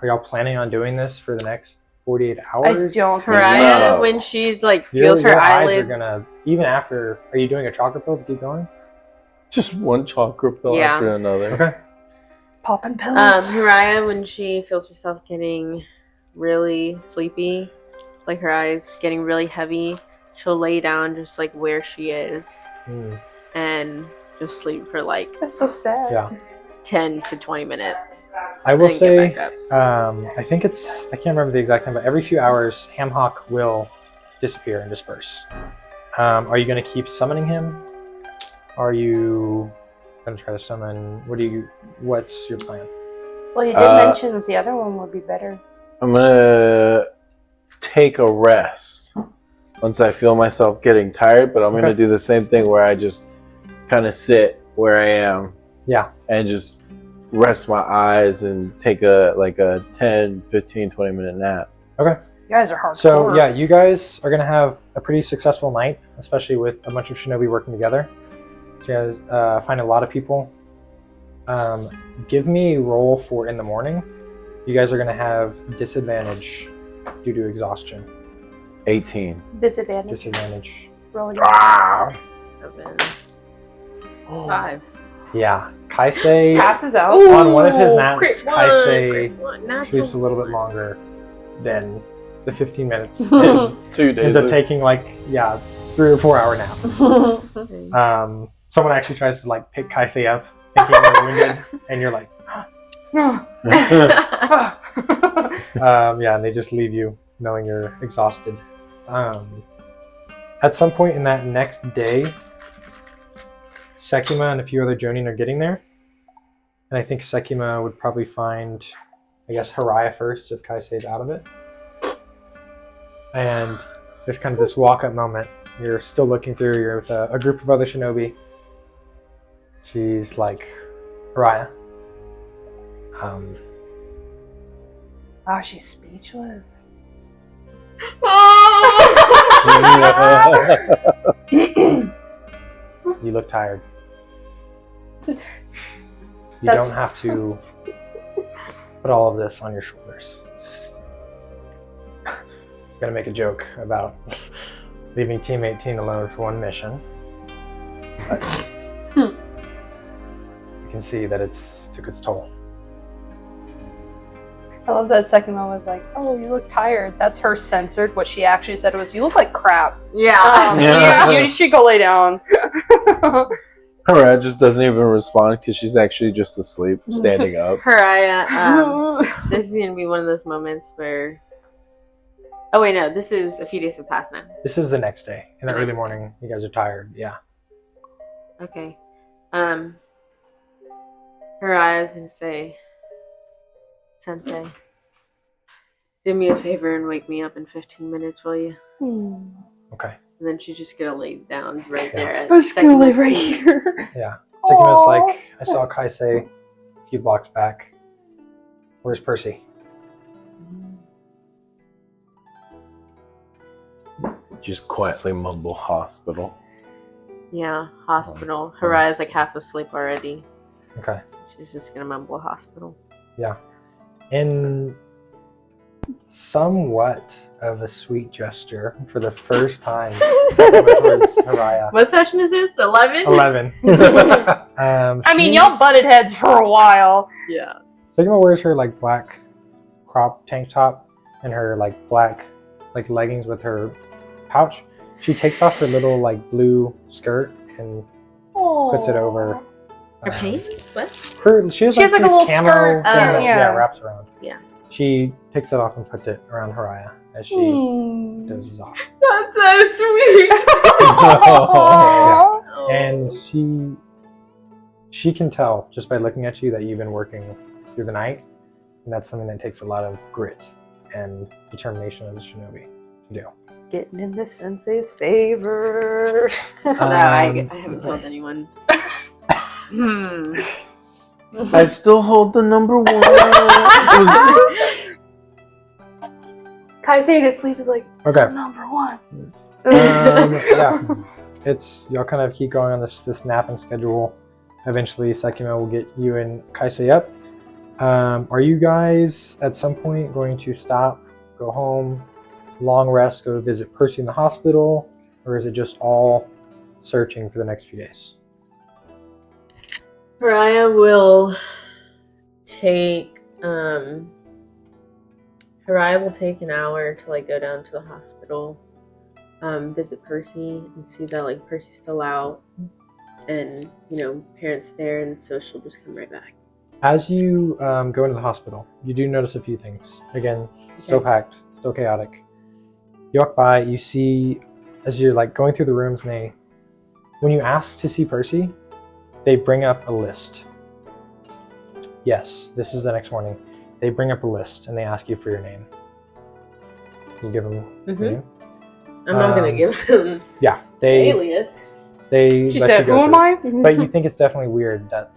Are y'all planning on doing this for the next 48 hours? I don't think Mariah, No. when she like Your feels her eyes eyelids. are gonna, even after, are you doing a chocolate pill to keep going? Just one chocolate pill Yeah. after another. Okay. Popping pills. Mariah, when she feels herself getting really sleepy, like her eyes getting really heavy, she'll lay down just like where she is and just sleep for like That's so sad. Yeah. 10 to 20 minutes. I will and then get say, back up. I think I can't remember the exact time, but every few hours, Hamhawk will disappear and disperse. Are you going to keep summoning him? Are you going to try to summon? What's your plan? Well, you did mention that the other one would be better. I'm gonna take a rest once I feel myself getting tired, but I'm gonna do the same thing where I just kind of sit where I am. Yeah. And just rest my eyes and take a 10, 15, 20 minute nap. Okay. You guys are hardcore. So yeah, you guys are going to have a pretty successful night, especially with a bunch of shinobi working together. So you guys find a lot of people. Give me a roll for in the morning. You guys are going to have disadvantage due to exhaustion. 18. Disadvantage. Disadvantage. Roll again. Ah! 7, 5. Yeah. Kaisei, Passes out. on one of his naps, Crit one, Kaisei crit one, natural sleeps a little bit one. longer than the 15 minutes. It 2 days. ends up taking 3 or 4 hour nap. Someone actually tries to pick Kaisei up, thinking you're wounded, and you're like, and they just leave you knowing you're exhausted. At some point in that next day, Sekima and a few other Jonin are getting there. And I think Sekima would probably find, Haraya first if Kaisei's out of it. And there's kind of this walk-up moment. You're still looking through, you're with a group of other shinobi. She's like, Haraya, Wow, she's speechless. You look tired. You That's- don't have to put all of this on your shoulders. I was gonna make a joke about leaving Team 18 alone for one mission, but you can see that it's took its toll. I love that second one was like, oh, you look tired. That's her censored. What she actually said was, you look like crap. Yeah. You should go lay down. Haraya just doesn't even respond because she's actually just asleep, standing up. Haraya, this is gonna be one of those moments where. Oh wait, no. This is a few days have passed now. This is the next day. In the The early next day. morning, you guys are tired. Yeah. Okay. Haraya's gonna say, Sensei, do me a favor and wake me up in 15 minutes, will you? Okay. And then she's just gonna lay down right there at I was gonna lay Sekima's right feet. here. Yeah. Sekima's like, I saw Kaisei a few blocks back. Where's Percy? Just quietly mumble hospital. Yeah, hospital. Haraya's like half asleep already. Okay. She's just gonna mumble hospital. Yeah. In somewhat of a sweet gesture, for the first time, Sekima towards Haraya. What session is this? 11? 11. I mean, y'all butted heads for a while. Yeah. Sekima wears her like black crop tank top and her like black like leggings with her pouch. She takes off her little like blue skirt and puts it over. Her pants? What? She has She has, like, a this little camo skirt thing thing, that yeah. wraps around. Yeah. She takes it off and puts it around Haraya as she dozes off. That's so sweet. Yeah. And she can tell just by looking at you that you've been working through the night, and that's something that takes a lot of grit and determination as a shinobi to do. Getting in the sensei's favor. No, I haven't told anyone. I still hold the number 1. Kaisei to sleep is like, Okay. still number 1. Yeah, it's y'all kind of keep going on this napping schedule. Eventually, Sekima will get you and Kaisei up. Are you guys at some point going to stop, go home, long rest, go visit Percy in the hospital, or is it just all searching for the next few days? Haraya will take an hour to like go down to the hospital, visit Percy and see that like Percy's still out and parents there, and so she'll just come right back. As you go into the hospital, you do notice a few things. Again, still packed, still chaotic. You walk by, you see, as you're like going through the rooms, and when you ask to see Percy, they bring up a list. Yes, this is the next morning. They bring up a list and they ask you for your name. You give them your name. I'm not gonna give them Yeah, they alias. they She let said, you go who am through. I? But you think it's definitely weird that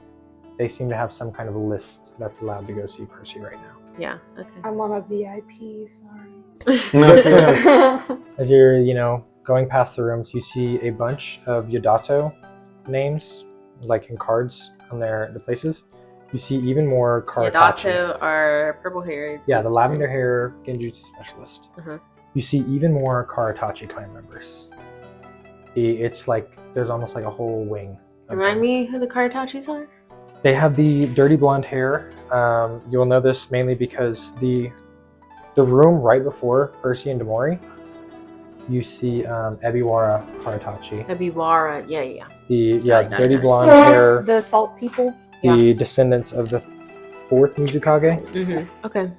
they seem to have some kind of a list that's allowed to go see Percy right now. Yeah. Okay. I'm on a VIP, sorry. As you're, going past the rooms, you see a bunch of Yadato names, like in cards on the places. You see even more Karatachi. Yadato are purple hair. Yeah, the lavender hair Genjutsu specialist. Uh-huh. You see even more Karatachi clan members. It's like there's almost like a whole wing. of Remind them. me who the Karatachis are? They have the dirty blonde hair. You'll know this mainly because the room right before Percy and Demori, you see Ebiwara Karatachi. Ebiwara. Yeah. The Got it. dirty blonde hair, The salt people. the descendants of the 4th Mizukage. Mm-hmm. Okay.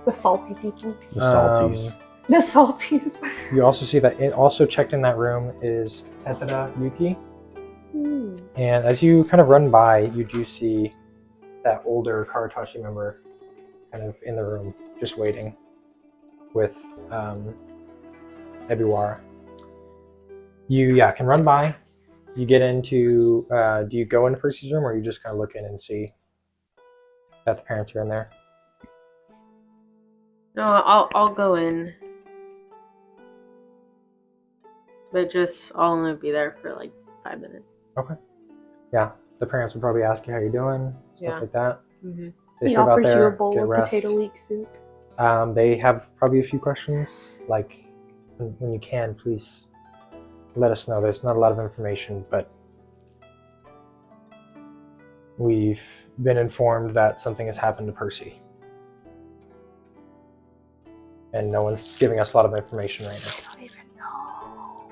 The salty people. The salties. The salties. You also see that also checked in that room is Etada Yuki. And as you kind of run by, you do see that older Karatachi member kind of in the room, just waiting with Ebiwara. You can run by. You get into, do you go into Percy's room or you just kind of look in and see? That the parents are in there. No, I'll go in. But just I'll only be there for like 5 minutes. Okay. Yeah, the parents would probably ask you how you're doing, stuff like that. Mm-hmm. They He sit out offers there, you a bowl get of rest. potato leek soup. They have probably a few questions. Like, when you can, please let us know. There's not a lot of information, but we've been informed that something has happened to Percy. And no one's giving us a lot of information right now. I don't even know.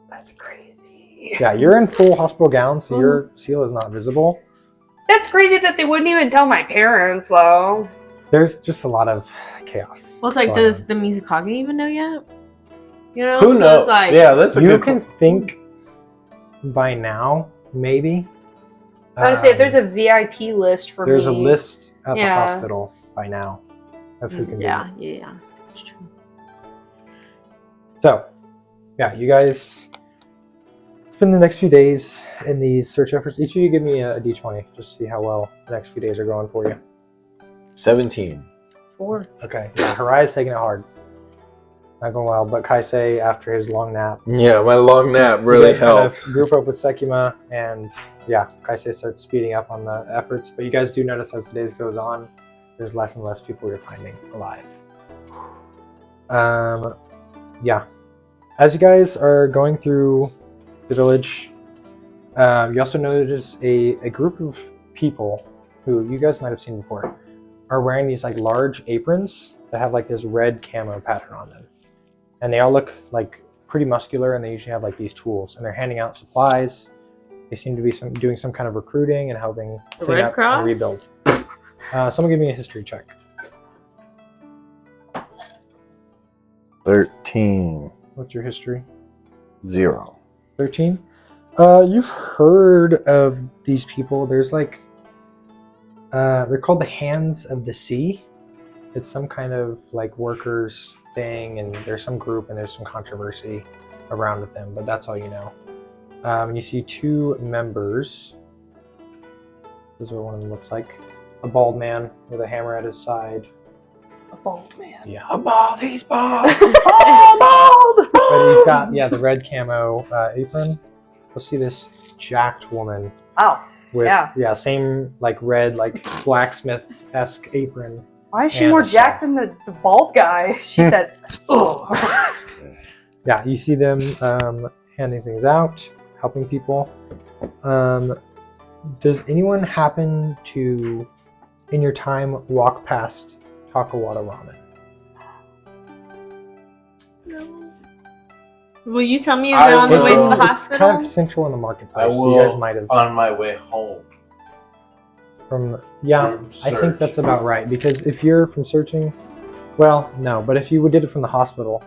That's crazy. Yeah, you're in full hospital gown, so your seal is not visible. That's crazy that they wouldn't even tell my parents, though. There's just a lot of chaos. Well, it's like, does the Mizukage even know yet? You know? Who So knows? it's like, Yeah, that's a You good can think by now, maybe. I was say if there's a VIP list for There's me. a list at the Yeah. hospital by now of who can be. yeah, it's true. So, yeah, you guys spend the next few days in these search efforts. Each of you give me a d20 just to see how well the next few days are going for you. 17. 4. Okay, yeah, Harai's taking it hard. Not going well, but Kaisei, after his long nap, Yeah, my long nap you really guys kind of helped. group up with Sekima, and yeah, Kaisei starts speeding up on the efforts. But you guys do notice as the days goes on, there's less and less people you're finding alive. Yeah. As you guys are going through the village, you also notice a group of people who you guys might have seen before are wearing these like large aprons that have like this red camo pattern on them. And they all look like pretty muscular, and they usually have like these tools, and they're handing out supplies. They seem to be doing some kind of recruiting and helping The clean Red up Cross? and rebuild. Someone give me a history check. 13. What's your history? 0. 13? You've heard of these people. There's like, they're called the Hands of the Sea. It's some kind of like workers thing, and there's some group and there's some controversy around with them, but that's all you know. You see 2 members. This is what one of them looks like. A bald man with a hammer at his side. A bald man. Yeah. I'm bald, he's bald. Oh, bald! But he's got, the red camo apron. You'll see this jacked woman Oh, with, yeah. same like red, like blacksmith-esque apron. Why is she And more a jacked than the bald guy? She said, oh. Yeah, you see them handing things out, helping people. Does anyone happen to, in your time, walk past Takawata Ramen? No. Will you tell me is it on the way to the It's hospital? kind of central in the marketplace, I so you guys will might have. on my way home. I think that's about right, because if you're from searching, well, no, but if you did it from the hospital,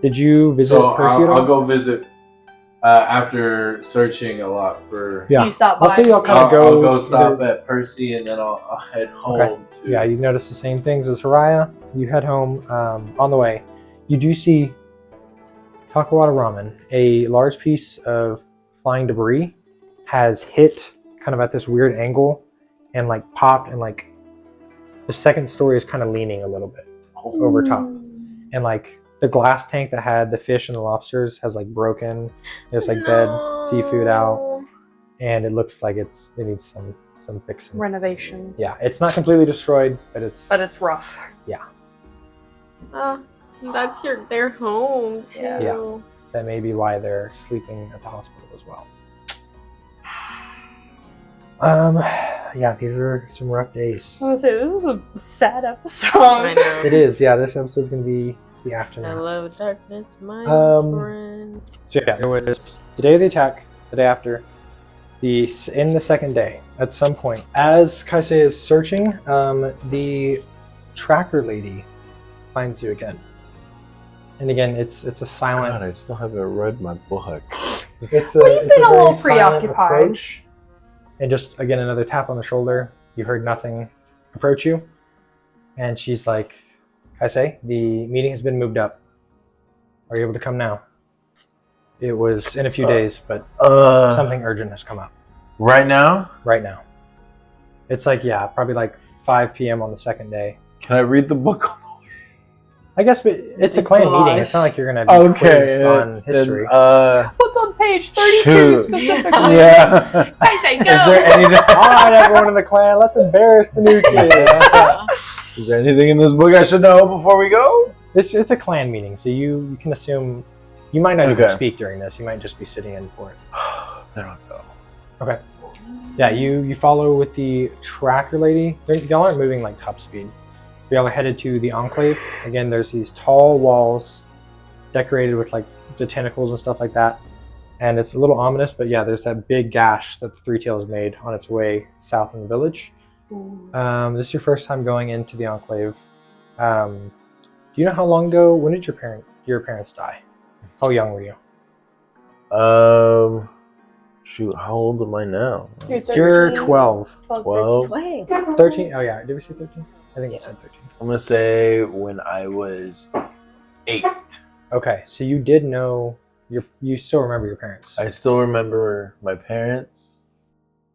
did you visit So Percy at all? I'll go visit after searching a lot for. Yeah. You stop by. I'll say y'all to kind I'll, of go. I'll go stop either- at Percy and then I'll head home. Okay. To, Yeah, you notice the same things as Haraya. You head home. On the way, you do see Takawata Ramen. A large piece of flying debris has hit kind of at this weird angle and like popped, and like the second story is kind of leaning a little bit over top, and like the glass tank that had the fish and the lobsters has like broken. There's like dead seafood out, and it looks like it needs some fixing. Renovations. Yeah, it's not completely destroyed, but it's rough. That's their home too. Yeah. That may be why they're sleeping at the hospital as well. Yeah, these are some rough days. I was gonna say, this is a sad episode. I know. It is, yeah. This episode's gonna be the afternoon. Hello, darkness, my friend. So yeah, it was the day of the attack, the day after, in the second day. At some point, as Kaisei is searching, the tracker lady finds you again. And again, it's a silent. God, I still haven't read my book. It's a been a very little silent preoccupied. approach. And just again another tap on the shoulder. You heard nothing approach you, and she's like, "Kaisei, the meeting has been moved up. Are you able to come now?" It was in a few days, but something urgent has come up Right now? right now. It's like, yeah, probably like 5 p.m. on the second day. Can I read the book? I guess, but it's a clan meeting. It's not like you're gonna be quizzed on history. What's on page 32 specifically? Yeah. I say go. Is there anything? All right, everyone in the clan, let's embarrass the new kid. Is there anything in this book I should know before we go? It's a clan meeting, so you can assume you might not even speak during this. You might just be sitting in for it. Then I'll go. Okay. Yeah, you follow with the tracker lady. Y'all aren't moving like top speed. Y'all are headed to the Enclave. Again, there's these tall walls decorated with like the tentacles and stuff like that. And it's a little ominous, but yeah, there's that big gash that the Three Tails made on its way south in the village. This is your first time going into the Enclave. Do you know how long ago? When did your parents die? How young were you? Shoot, how old am I now? You're 12. 12. 13? Oh yeah, did we say 13? I think we said 13. I'm gonna say when I was 8. Okay, so you did know you still remember your parents. I still remember my parents,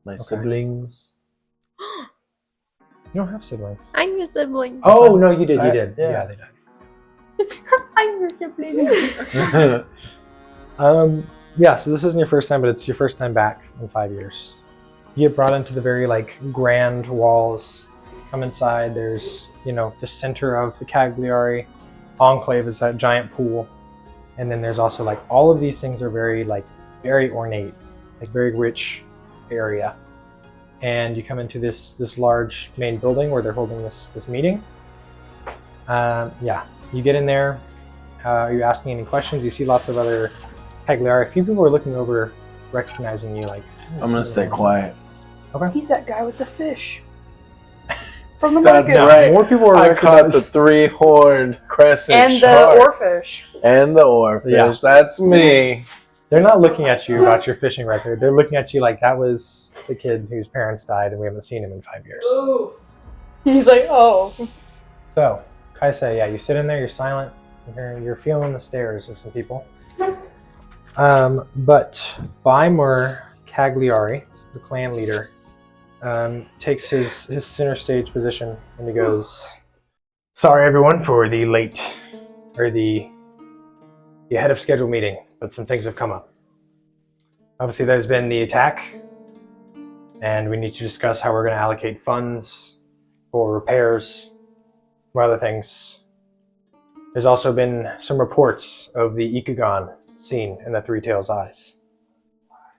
my siblings. You don't have siblings. I'm your sibling. Oh no, you did. You did. Yeah. Yeah, they died. I'm your sibling. Yeah, so this isn't your first time, but it's your first time back in 5 years. You get brought into the very like grand walls. Come inside. There's the center of the Cagliari Enclave is that giant pool, and then there's also like all of these things are very ornate, like very rich area. And you come into this large main building where they're holding this meeting. Yeah, you get in there. Are you asking any questions? You see lots of other Cagliari. A few people are looking over, recognizing you. Like, I'm gonna stay quiet. Okay. He's that guy with the fish. From the market. That's right. More people are I caught the recognizing. 3-horned crescent And shark. the oarfish. And the oarfish. Yeah. That's me. They're not looking at you about your fishing record. They're looking at you like that was the kid whose parents died and we haven't seen him in 5 years. Ooh. He's like, oh. So, Kaisei, yeah, you sit in there, you're silent, you're feeling the stares of some people. But Weimar Cagliari, the clan leader, takes his center stage position and he goes, "Sorry everyone for the late, or the ahead of schedule meeting, but some things have come up. Obviously there's been the attack, and we need to discuss how we're going to allocate funds for repairs, or other things. There's also been some reports of the Ikugan seen in the Three Tails' eyes.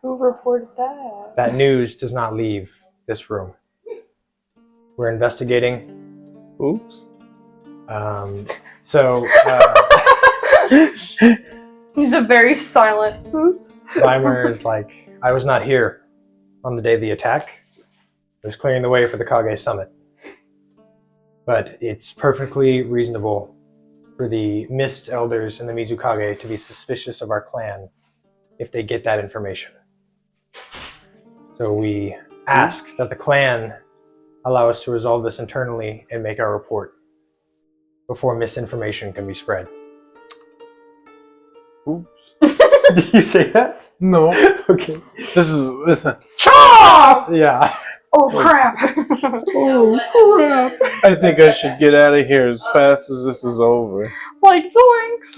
Who reported that? That news does not leave this room. We're investigating. Oops. He's a very silent oops. Weimar is like, I was not here on the day of the attack. I was clearing the way for the Kage summit. But it's perfectly reasonable for the Mist Elders and the Mizukage to be suspicious of our clan if they get that information. So we ask that the clan allow us to resolve this internally and make our report before misinformation can be spread." Oops. Did you say that? No. Okay. This is Chop! Yeah. Oh crap! Oh crap! I think I should get out of here as fast as this is over. Like zoinks!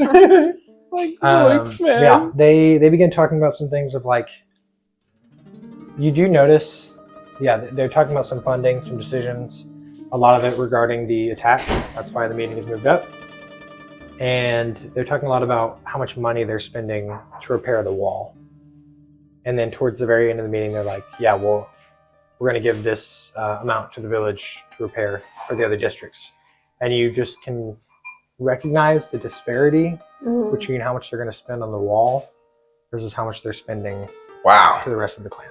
Like zoinks, man. Yeah, they begin talking about some things of like, you do notice, yeah, they're talking about some funding, some decisions, a lot of it regarding the attack. That's why the meeting has moved up. And they're talking a lot about how much money they're spending to repair the wall. And then towards the very end of the meeting, they're like, yeah, well, we're going to give this amount to the village to repair for the other districts. And you just can recognize the disparity between how much they're going to spend on the wall versus how much they're spending for the rest of the clan.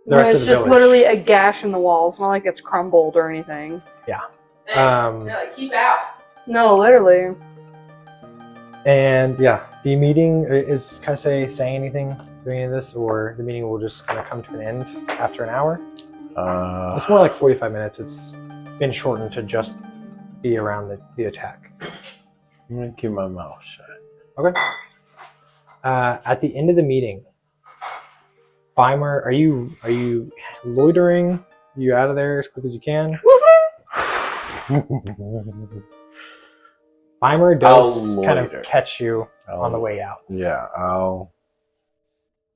The rest of It's the just village. literally a gash in the wall. It's not like it's crumbled or anything. Yeah. Keep out. No, literally. And yeah, the meeting, is Kaisei saying anything doing any of this, or the meeting will just kind of come to an end after an hour? It's more like 45 minutes. It's been shortened to just be around the attack. I'm gonna keep my mouth shut. Okay. At the end of the meeting, Weimar, are you loitering you out of there as quick as you can. Weimer does kind of catch you on the way out. Yeah,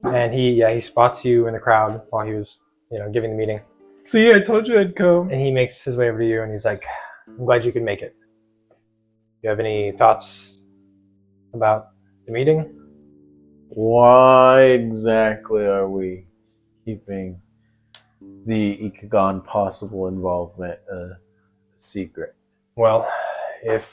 And he spots you in the crowd while he was, giving the meeting. See, I told you I'd come. And he makes his way over to you and he's like, I'm glad you could make it. You have any thoughts about the meeting? Why exactly are we keeping the Ikagon possible involvement a secret? Well, if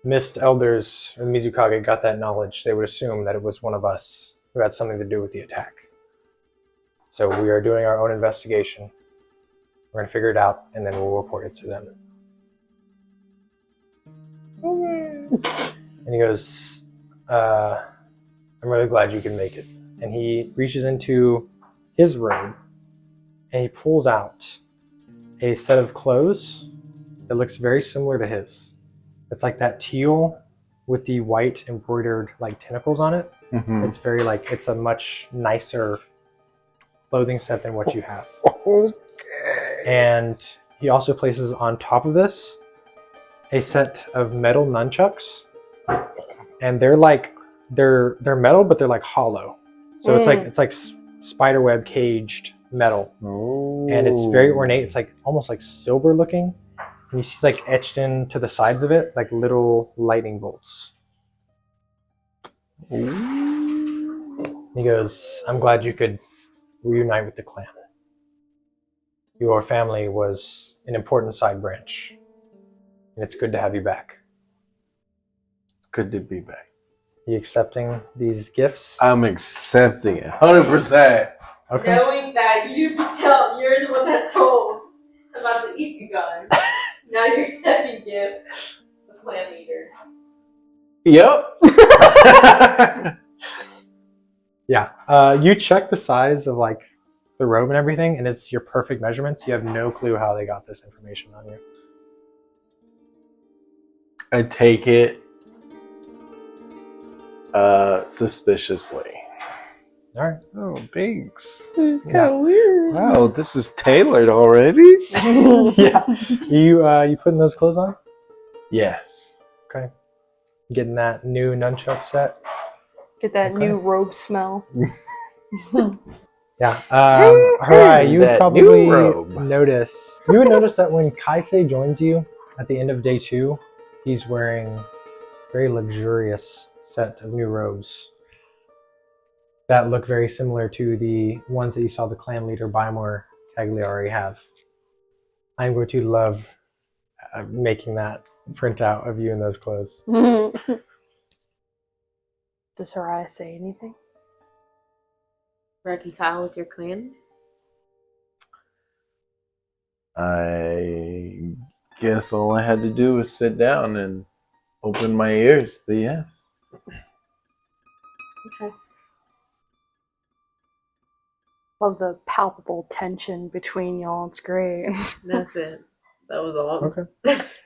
Mist Elders or Mizukage got that knowledge, they would assume that it was one of us who had something to do with the attack. So we are doing our own investigation. We're going to figure it out, and then we'll report it to them. And he goes, I'm really glad you can make it. And he reaches into his robe, and he pulls out a set of clothes that looks very similar to his. It's like that teal with the white embroidered tentacles on it. Mm-hmm. It's very it's a much nicer clothing set than what you have. Okay. And he also places on top of this a set of metal nunchucks, and they're metal, but they're hollow. So it's like spiderweb caged metal, and it's very ornate. It's almost silver looking, and you see etched into the sides of it little lightning bolts. He goes, I'm glad you could reunite with the clan. Your family was an important side branch, and it's good to have you back. It's good to be back. You accepting these gifts? I'm accepting it, 100%. Okay. Knowing that you're the one that told about the Ikugan, now you're accepting gifts. The clan leader. Yep. Yeah. You check the size of the robe and everything, and it's your perfect measurements. You have no clue how they got this information on you. I take it suspiciously. All right. Oh, thanks. It's kind of weird. Wow, this is tailored already? Yeah. You putting those clothes on? Yes. Okay. Getting that new nunchuck set. Get that new robe smell. Yeah. Harai, you would That probably new robe. notice. You would notice that when Kaisei joins you at the end of day 2, he's wearing a very luxurious set of new robes that look very similar to the ones that you saw the clan leader Bymore Cagliari have. I'm going to love making that printout of you in those clothes. Does Haraya say anything? Reconcile with your clan? I guess all I had to do was sit down and open my ears, but yes. Okay. Love the palpable tension between y'all. It's great. That's it. That was all. Okay.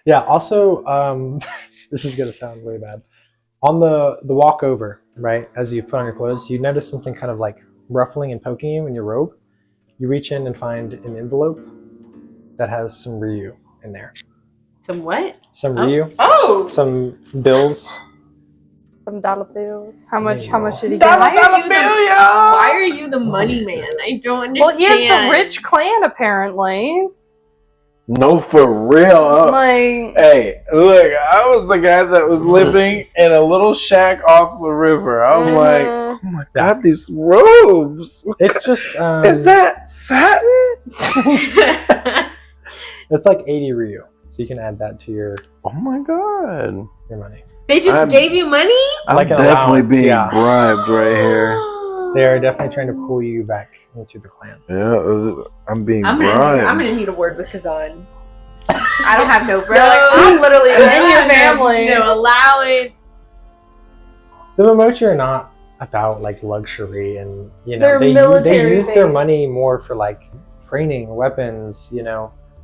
Yeah, also, this is going to sound really bad. On the walk over, right, as you put on your clothes, you notice something kind of ruffling and poking you in your robe. You reach in and find an envelope that has some Ryu in there. Some what? Some Ryu. Oh! Some bills. Some dollar bills. How much There you did he go. get? Why are you the money man? I don't understand. Well, he has the rich clan, apparently. No, for real. Hey, look, I was the guy that was living in a little shack off the river. I'm like, oh my god, these robes. It's just... Is that satin? It's 80 Ryu. So you can add that to your Oh my god. money. They just gave you money? I'm Like an definitely allowance, being yeah. bribed right here. They are definitely trying to pull you back into the clan. Yeah, I'm being I'm bribed. gonna need a word with Kazan. I don't have no bro. I'm literally in your family. No allowance. The Momochi are not about luxury, and They're they military use their based. money more for training, weapons,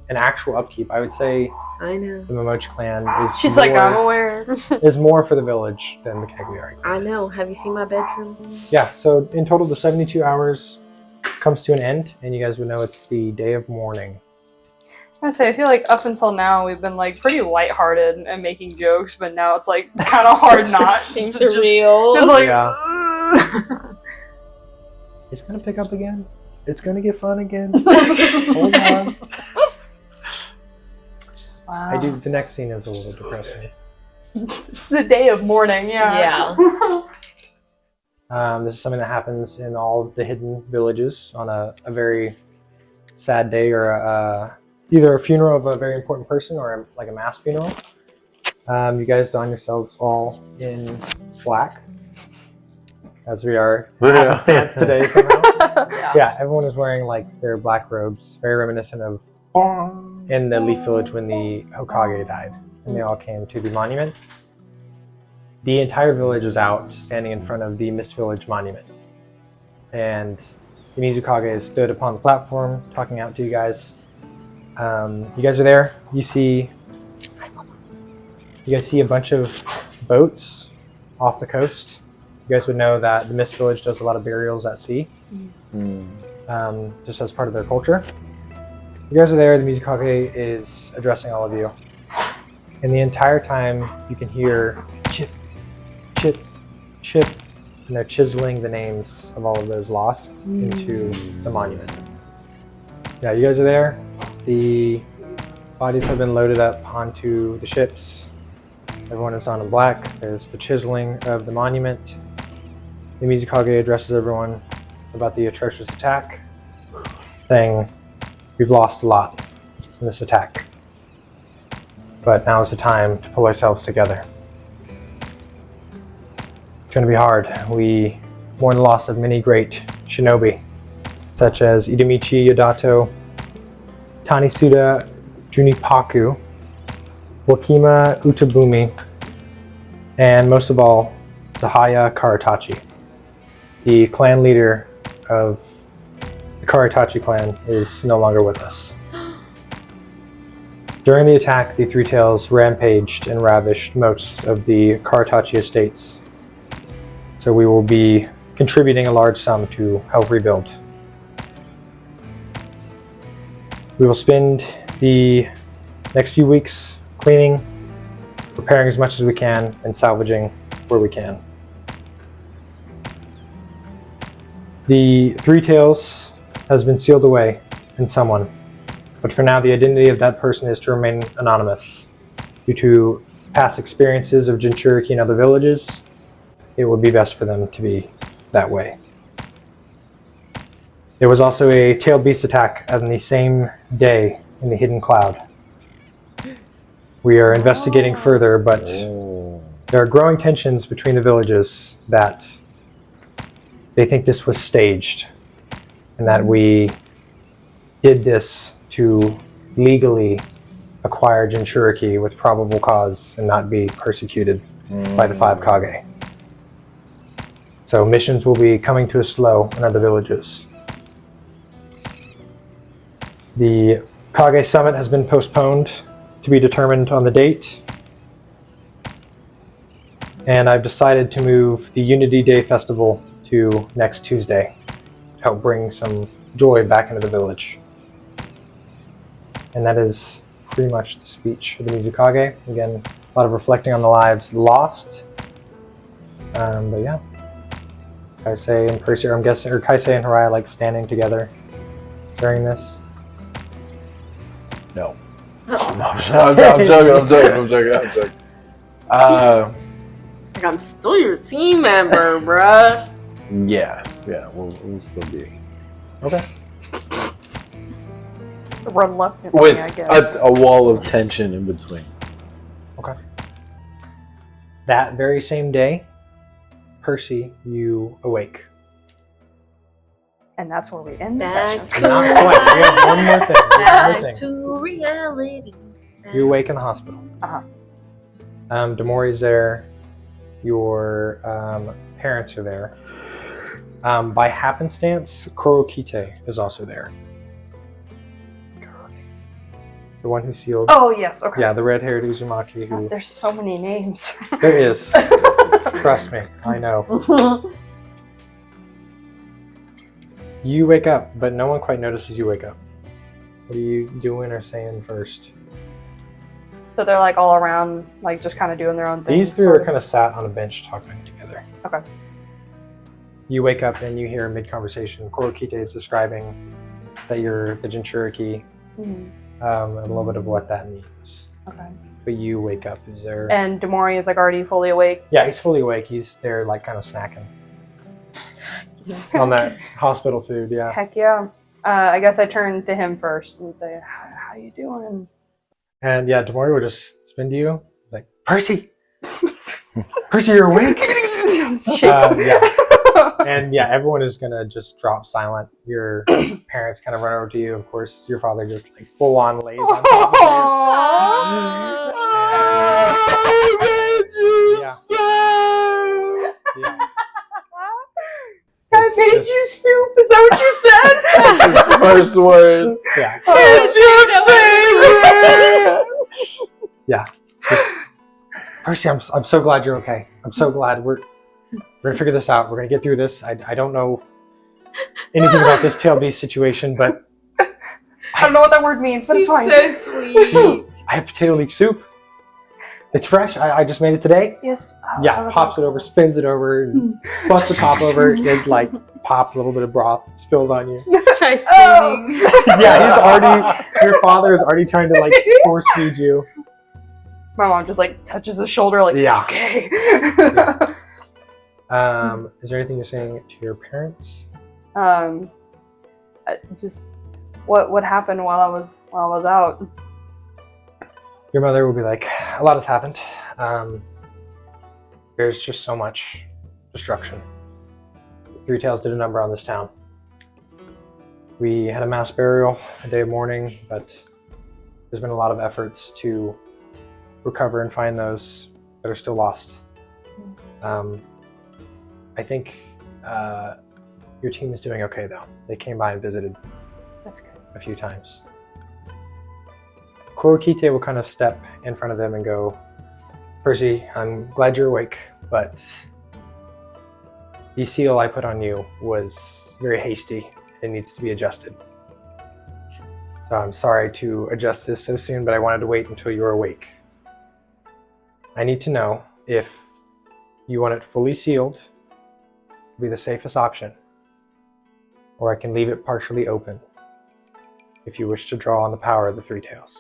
and actual upkeep. I would say I know. the Momochi clan is She's more, like, I'm aware. is more for the village than the Cagliari clan I is. know. Have you seen my bedroom? Yeah, so in total the 72 hours comes to an end, and you guys would know it's the day of mourning. I feel like up until now we've been like pretty lighthearted and making jokes, but now it's like kind of hard not Things to are real. It's like, It's gonna pick up again. It's gonna get fun again. Hold on. Wow. The next scene is a little depressing. It's the day of mourning, yeah. This is something that happens in all of the hidden villages on a very sad day, or either a funeral of a very important person or like a mass funeral. You guys don yourselves all in black, as we are happenstance today somehow. Yeah, everyone is wearing like their black robes, very reminiscent of in the Leaf Village when the Hokage died, and they all came to the monument. The entire village is out, standing in front of the Mist Village monument, and the Mizukage stood upon the platform, talking out to you guys. You guys are there. You guys see a bunch of boats off the coast. You guys would know that the Mist Village does a lot of burials at sea, just as part of their culture. You guys are there. The Mizukage is addressing all of you, and the entire time you can hear chip, chip, chip, and they're chiseling the names of all of those lost into the monument. Yeah, you guys are there. The bodies have been loaded up onto the ships. Everyone is on in black. There's the chiseling of the monument. The Mizukage addresses everyone about the atrocious attack, saying, "We've lost a lot in this attack, but now is the time to pull ourselves together. It's going to be hard. We mourn the loss of many great shinobi, such as Idamichi Yodato, Tanisuda Junipaku, Wakima Utabumi, and most of all, Sahaya Karatachi. The clan leader of the Karatachi clan is no longer with us. During the attack, the Three Tails rampaged and ravished most of the Karatachi estates. So we will be contributing a large sum to help rebuild. We will spend the next few weeks cleaning, repairing as much as we can, and salvaging where we can. The Three Tails has been sealed away in someone, but for now the identity of that person is to remain anonymous. Due to past experiences of Jinchuriki in other villages, it would be best for them to be that way. There was also a tailed beast attack on the same day in the Hidden Cloud. We are investigating further, but there are growing tensions between the villages that they think this was staged, and that we did this to legally acquire Jinchuriki with probable cause and not be persecuted by the Five Kage. So missions will be coming to a slow in other villages. The Kage Summit has been postponed to be determined on the date, and I've decided to move the Unity Day Festival to next Tuesday to help bring some joy back into the village. And that is pretty much the speech for the Mizukage. Again, a lot of reflecting on the lives lost. But yeah, Kaisei and Percy, or I'm guessing, or Kaisei and Haraya like standing together during this. No. I'm joking. Like, I'm still your team member, bruh. Yes, yeah, we'll still be. Okay. Reluctantly, With I guess. a wall of tension in between. Okay. That very same day, Percy, you awake. And that's where we end the Back session. to Not quite. We have one more thing. We have one more back thing. to reality. You awake in the hospital. Demori's there. Your parents are there. By happenstance, Kurokite is also there. The one who sealed. Oh, yes, okay. Yeah, the red-haired Uzumaki who. There's so many names. There is. Trust me, I know. You wake up, but no one quite notices you wake up. What are you doing or saying first? So they're like all around, like just kind of doing their own thing. These three are kind of sat on a bench talking together. Okay. You wake up and you hear mid-conversation. Kurokite is describing that you're the Jinchuriki, and a little bit of what that means. Okay. But you wake up. Is there? And Demori is like already fully awake. Yeah, he's fully awake. He's there, like kind of snacking on that hospital food. Yeah. Heck yeah. I guess I turn to him first and say, "How you doing?" And yeah, Demori will just spin to you like, Percy, Percy, you're awake. Yeah. And yeah, everyone is gonna just drop silent. Your parents kind of run over to you. Of course, your father just like full on lays on top of you. Yeah. Yeah. I made you soup. Is that what you said? His first words. Yeah. It's your favorite. Yeah. Percy, I'm so glad you're okay. I'm so glad we're gonna figure this out. We're gonna get through this. I don't know anything about this TLB situation, but I don't know what that word means, but it's fine. So sweet. I have potato leek soup. It's fresh. I just made it today. Yes. Yeah, pops it over, spins it over, and busts the top over. It like pops a little bit of broth, spills on you. Try spooning. Yeah, your father is already trying to like force feed you. My mom just like touches his shoulder, like, Yeah. it's okay. Is there anything you're saying to your parents? Just what happened while I was out. Your mother will be like, a lot has happened. There's just so much destruction. Three Tails did a number on this town. We had a mass burial, a day of mourning, but there's been a lot of efforts to recover and find those that are still lost. I think your team is doing okay, though. They came by and visited That's good. a few times. Kurokite will kind of step in front of them and go, Percy, I'm glad you're awake, but the seal I put on you was very hasty. It needs to be adjusted. So I'm sorry to adjust this so soon, but I wanted to wait until you were awake. I need to know if you want it fully sealed, be the safest option, or I can leave it partially open if you wish to draw on the power of the Three Tails.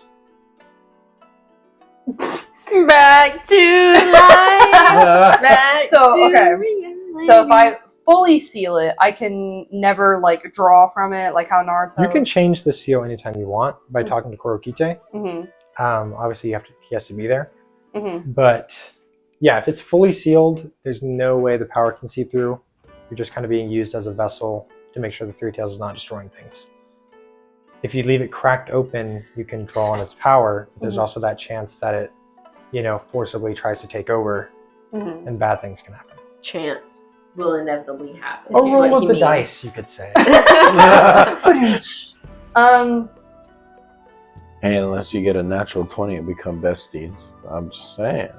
Back to life. Back So, to okay. reality. So if I fully seal it, I can never like draw from it, like how Naruto. You can change the seal anytime you want by talking to Kurokite. Mm-hmm. Obviously, he has to be there. Mm-hmm. But yeah, if it's fully sealed, there's no way the power can seep through. You're just kind of being used as a vessel to make sure the Three Tails is not destroying things. If you leave it cracked open, you can draw on its power. But there's also that chance that it, forcibly tries to take over, and bad things can happen. Chance will inevitably happen. Or is roll what of he the means. dice, you could say. Hey, unless you get a natural 20 and become besties. I'm just saying.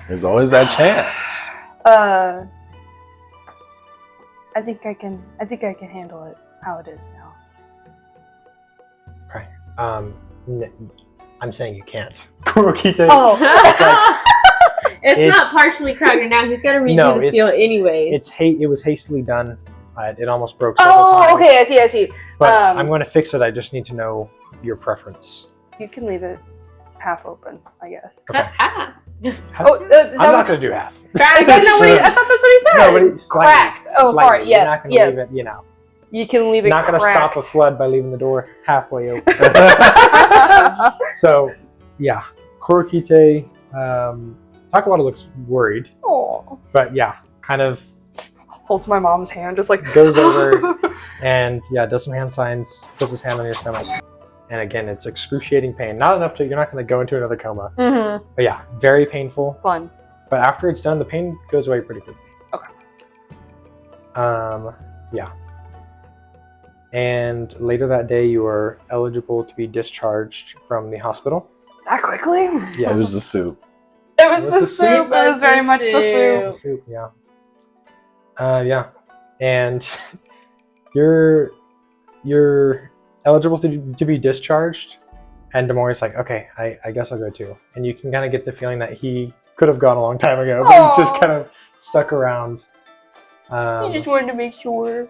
There's always that chance. I think I can handle it how it is now. Okay. I'm saying you can't. Kurokite. Oh. It's not partially cracked now. He's got to redo the seal anyways. It was hastily done. It almost broke several times. Oh, okay, I see. But I'm going to fix it. I just need to know your preference. You can leave it half open, I guess. Okay. I'm not going to do half. I thought that's what he said. No, but it's cracked. Oh, sorry. You're Yes, not gonna yes. leave it, You can leave it not going to stop cracked. a flood by leaving the door halfway open. So, yeah. Kurokite, Takawata looks worried. Oh. But yeah, kind of Holds my mom's hand, just like goes over and does some hand signs, puts his hand on your stomach. And again, it's excruciating pain. Not enough you're not going to go into another coma. Mm-hmm. But yeah, very painful. Fun. But after it's done, the pain goes away pretty quickly. Okay. Yeah. And later that day, you are eligible to be discharged from the hospital. That quickly? Yes. It was the soup. It was the soup. It was very much the The soup. soup, yeah. Yeah, and you're eligible to be discharged. And Demori's like, okay, I guess I'll go too. And you can kind of get the feeling that he could have gone a long time ago, but he's just kind of stuck around. I just wanted to make sure.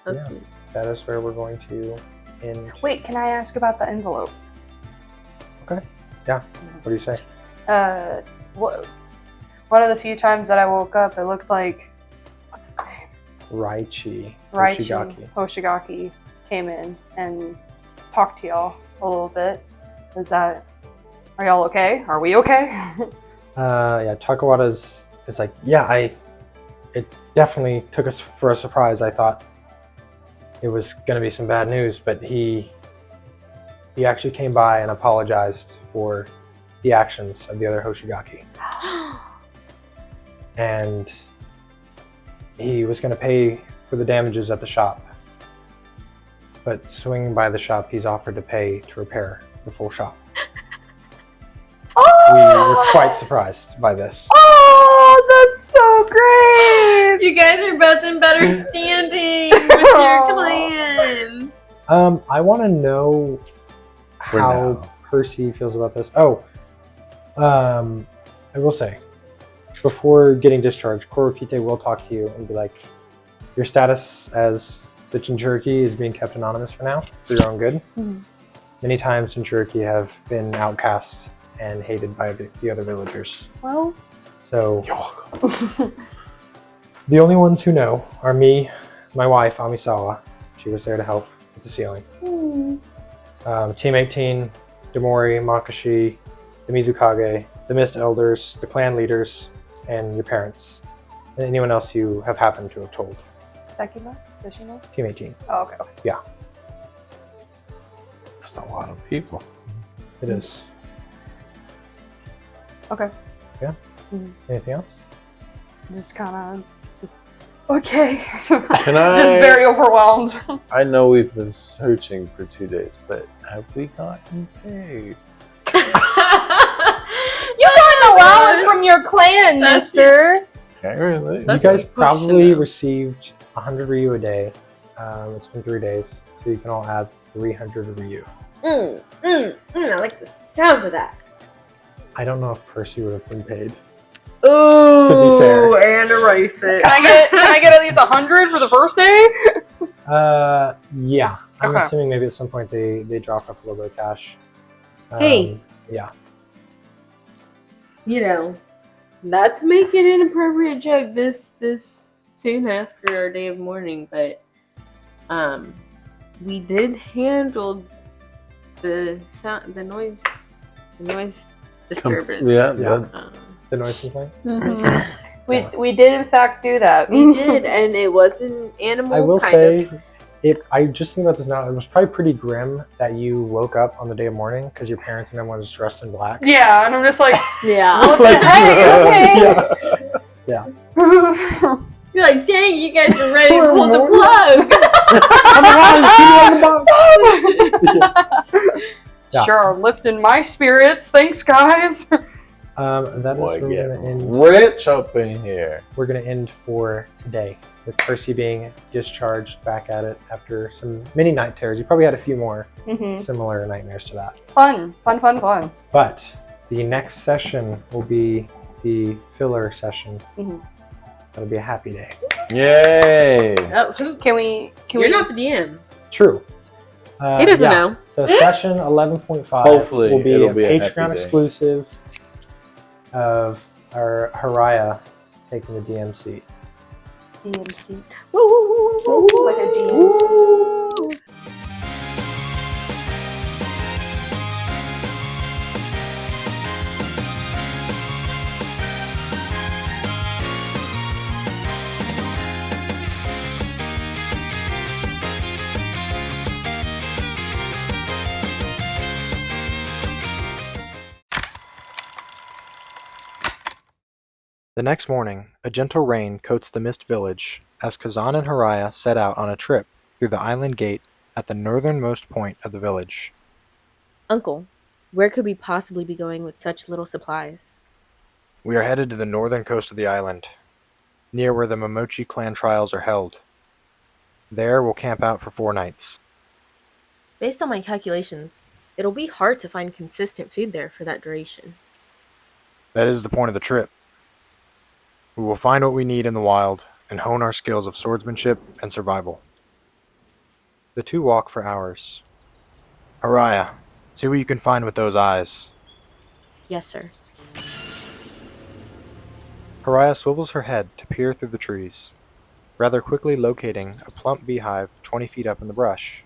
That's Yeah. sweet. That is where we're going to end. Wait, can I ask about the envelope? Okay. Yeah. What do you say? One of the few times that I woke up, it looked like, what's his name? Raichi Hoshigaki came in and talked to y'all a little bit. Are y'all okay? Are we okay? Yeah, Takawata's is like, yeah, it definitely took us for a surprise. I thought it was going to be some bad news, but he actually came by and apologized for the actions of the other Hoshigaki. And he was going to pay for the damages at the shop. But swinging by the shop, he's offered to pay to repair the full shop. We were quite surprised by this. Oh, that's so great! You guys are both in better standing with your clans. I want to know how Percy feels about this. I will say, before getting discharged, Kurokite will talk to you and be like, your status as the Jinchuriki is being kept anonymous for now, for your own good. Mm-hmm. Many times Jinchuriki have been outcast and hated by the other villagers. Well, So, the only ones who know are me, my wife, Amisawa. She was there to help with the sealing. Team 18, Demori, Makashi, the Mizukage, the Mist Elders, the clan leaders, and your parents. And anyone else you have happened to have told. Sekima? Does she know? Team 18. Oh, okay. Yeah, That's a lot of people. it is. Okay. Yeah. Anything else? Just kind of, okay. Can I? Just very overwhelmed. I know we've been searching for 2 days, but have we gotten paid? You got an allowance from your clan, mister. Can't really. You That's guys a good question, probably though. received 100 Ryu a day. It's been 3 days, so you can all add 300 Ryu. I like the sound of that. I don't know if Percy would have been paid. Ooh, To be fair. and erase it. Can I get at least 100 for the first day? Yeah. I'm Okay. assuming maybe at some point they drop off a little bit of cash. Hey. Yeah. You know, not to make it an inappropriate joke this soon after our day of mourning, but we did handle the sound, the noise disturbance. Yeah. The noise complaint? We did in fact do that. We did, and it wasn't animal. I will kind say, of. I just think about this now. It was probably pretty grim that you woke up on the day of mourning because your parents and everyone was dressed in black. Yeah, and I'm just like, Yeah. what the heck? Okay. Yeah. You're like, dang, you guys are ready to pull the plug. Yeah. Sure, lifting my spirits. Thanks, guys. That is Boy, where get we're gonna end. rich up in here. We're gonna end for today with Percy being discharged back at it after some mini night terrors. You probably had a few more similar nightmares to that. Fun. But the next session will be the filler session. That'll be a happy day. Yay! Oh, Can we? you're not the DM. True. He doesn't know. So session 11.5 Hopefully will be it'll a be a happy Patreon day. exclusive of our Haraya taking the DM seat. DMC. Like a DMC. The next morning, a gentle rain coats the Mist Village as Kazan and Haraya set out on a trip through the island gate at the northernmost point of the village. Uncle, where could we possibly be going with such little supplies? We are headed to the northern coast of the island. near where the Momochi clan trials are held. There, we'll camp out for 4 nights. Based on my calculations, it'll be hard to find consistent food there for that duration. That is the point of the trip. We will find what we need in the wild and hone our skills of swordsmanship and survival. The two walk for hours. Haraya, see what you can find with those eyes. Yes, sir. Haraya swivels her head to peer through the trees, rather quickly locating a plump beehive 20 feet up in the brush.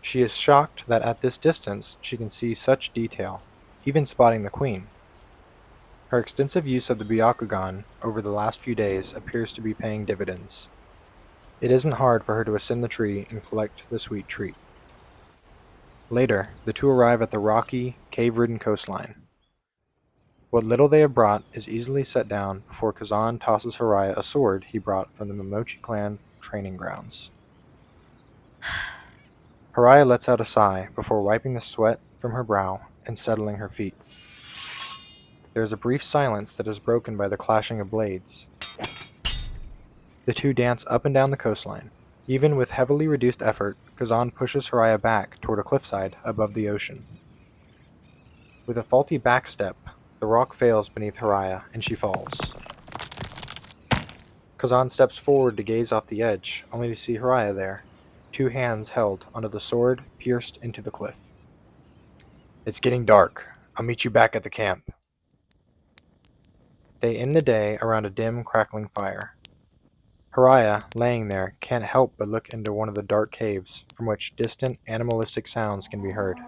She is shocked that at this distance she can see such detail, even spotting the queen. Her extensive use of the Byakugan over the last few days appears to be paying dividends. It isn't hard for her to ascend the tree and collect the sweet treat. Later, the two arrive at the rocky, cave-ridden coastline. What little they have brought is easily set down before Kazan tosses Haraya a sword he brought from the Momochi clan training grounds. Haraya lets out a sigh before wiping the sweat from her brow and settling her feet. There is a brief silence that is broken by the clashing of blades. The two dance up and down the coastline. Even with heavily reduced effort, Kazan pushes Haraya back toward a cliffside above the ocean. With a faulty backstep, the rock fails beneath Haraya and she falls. Kazan steps forward to gaze off the edge, only to see Haraya there, 2 hands held onto the sword pierced into the cliff. It's getting dark. I'll meet you back at the camp. They end the day around a dim, crackling fire. Haraya, laying there, can't help but look into one of the dark caves from which distant, animalistic sounds can be heard.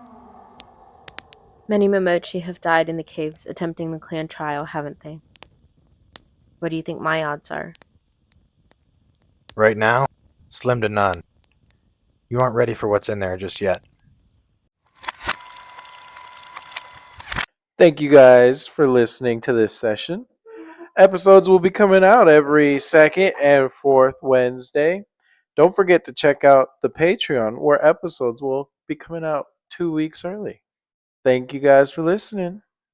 Many Momochi have died in the caves attempting the clan trial, haven't they? What do you think my odds are? Right now, slim to none. You aren't ready for what's in there just yet. Thank you guys for listening to this session. Episodes will be coming out every second and fourth Wednesday. Don't forget to check out the Patreon where episodes will be coming out 2 weeks early. Thank you guys for listening.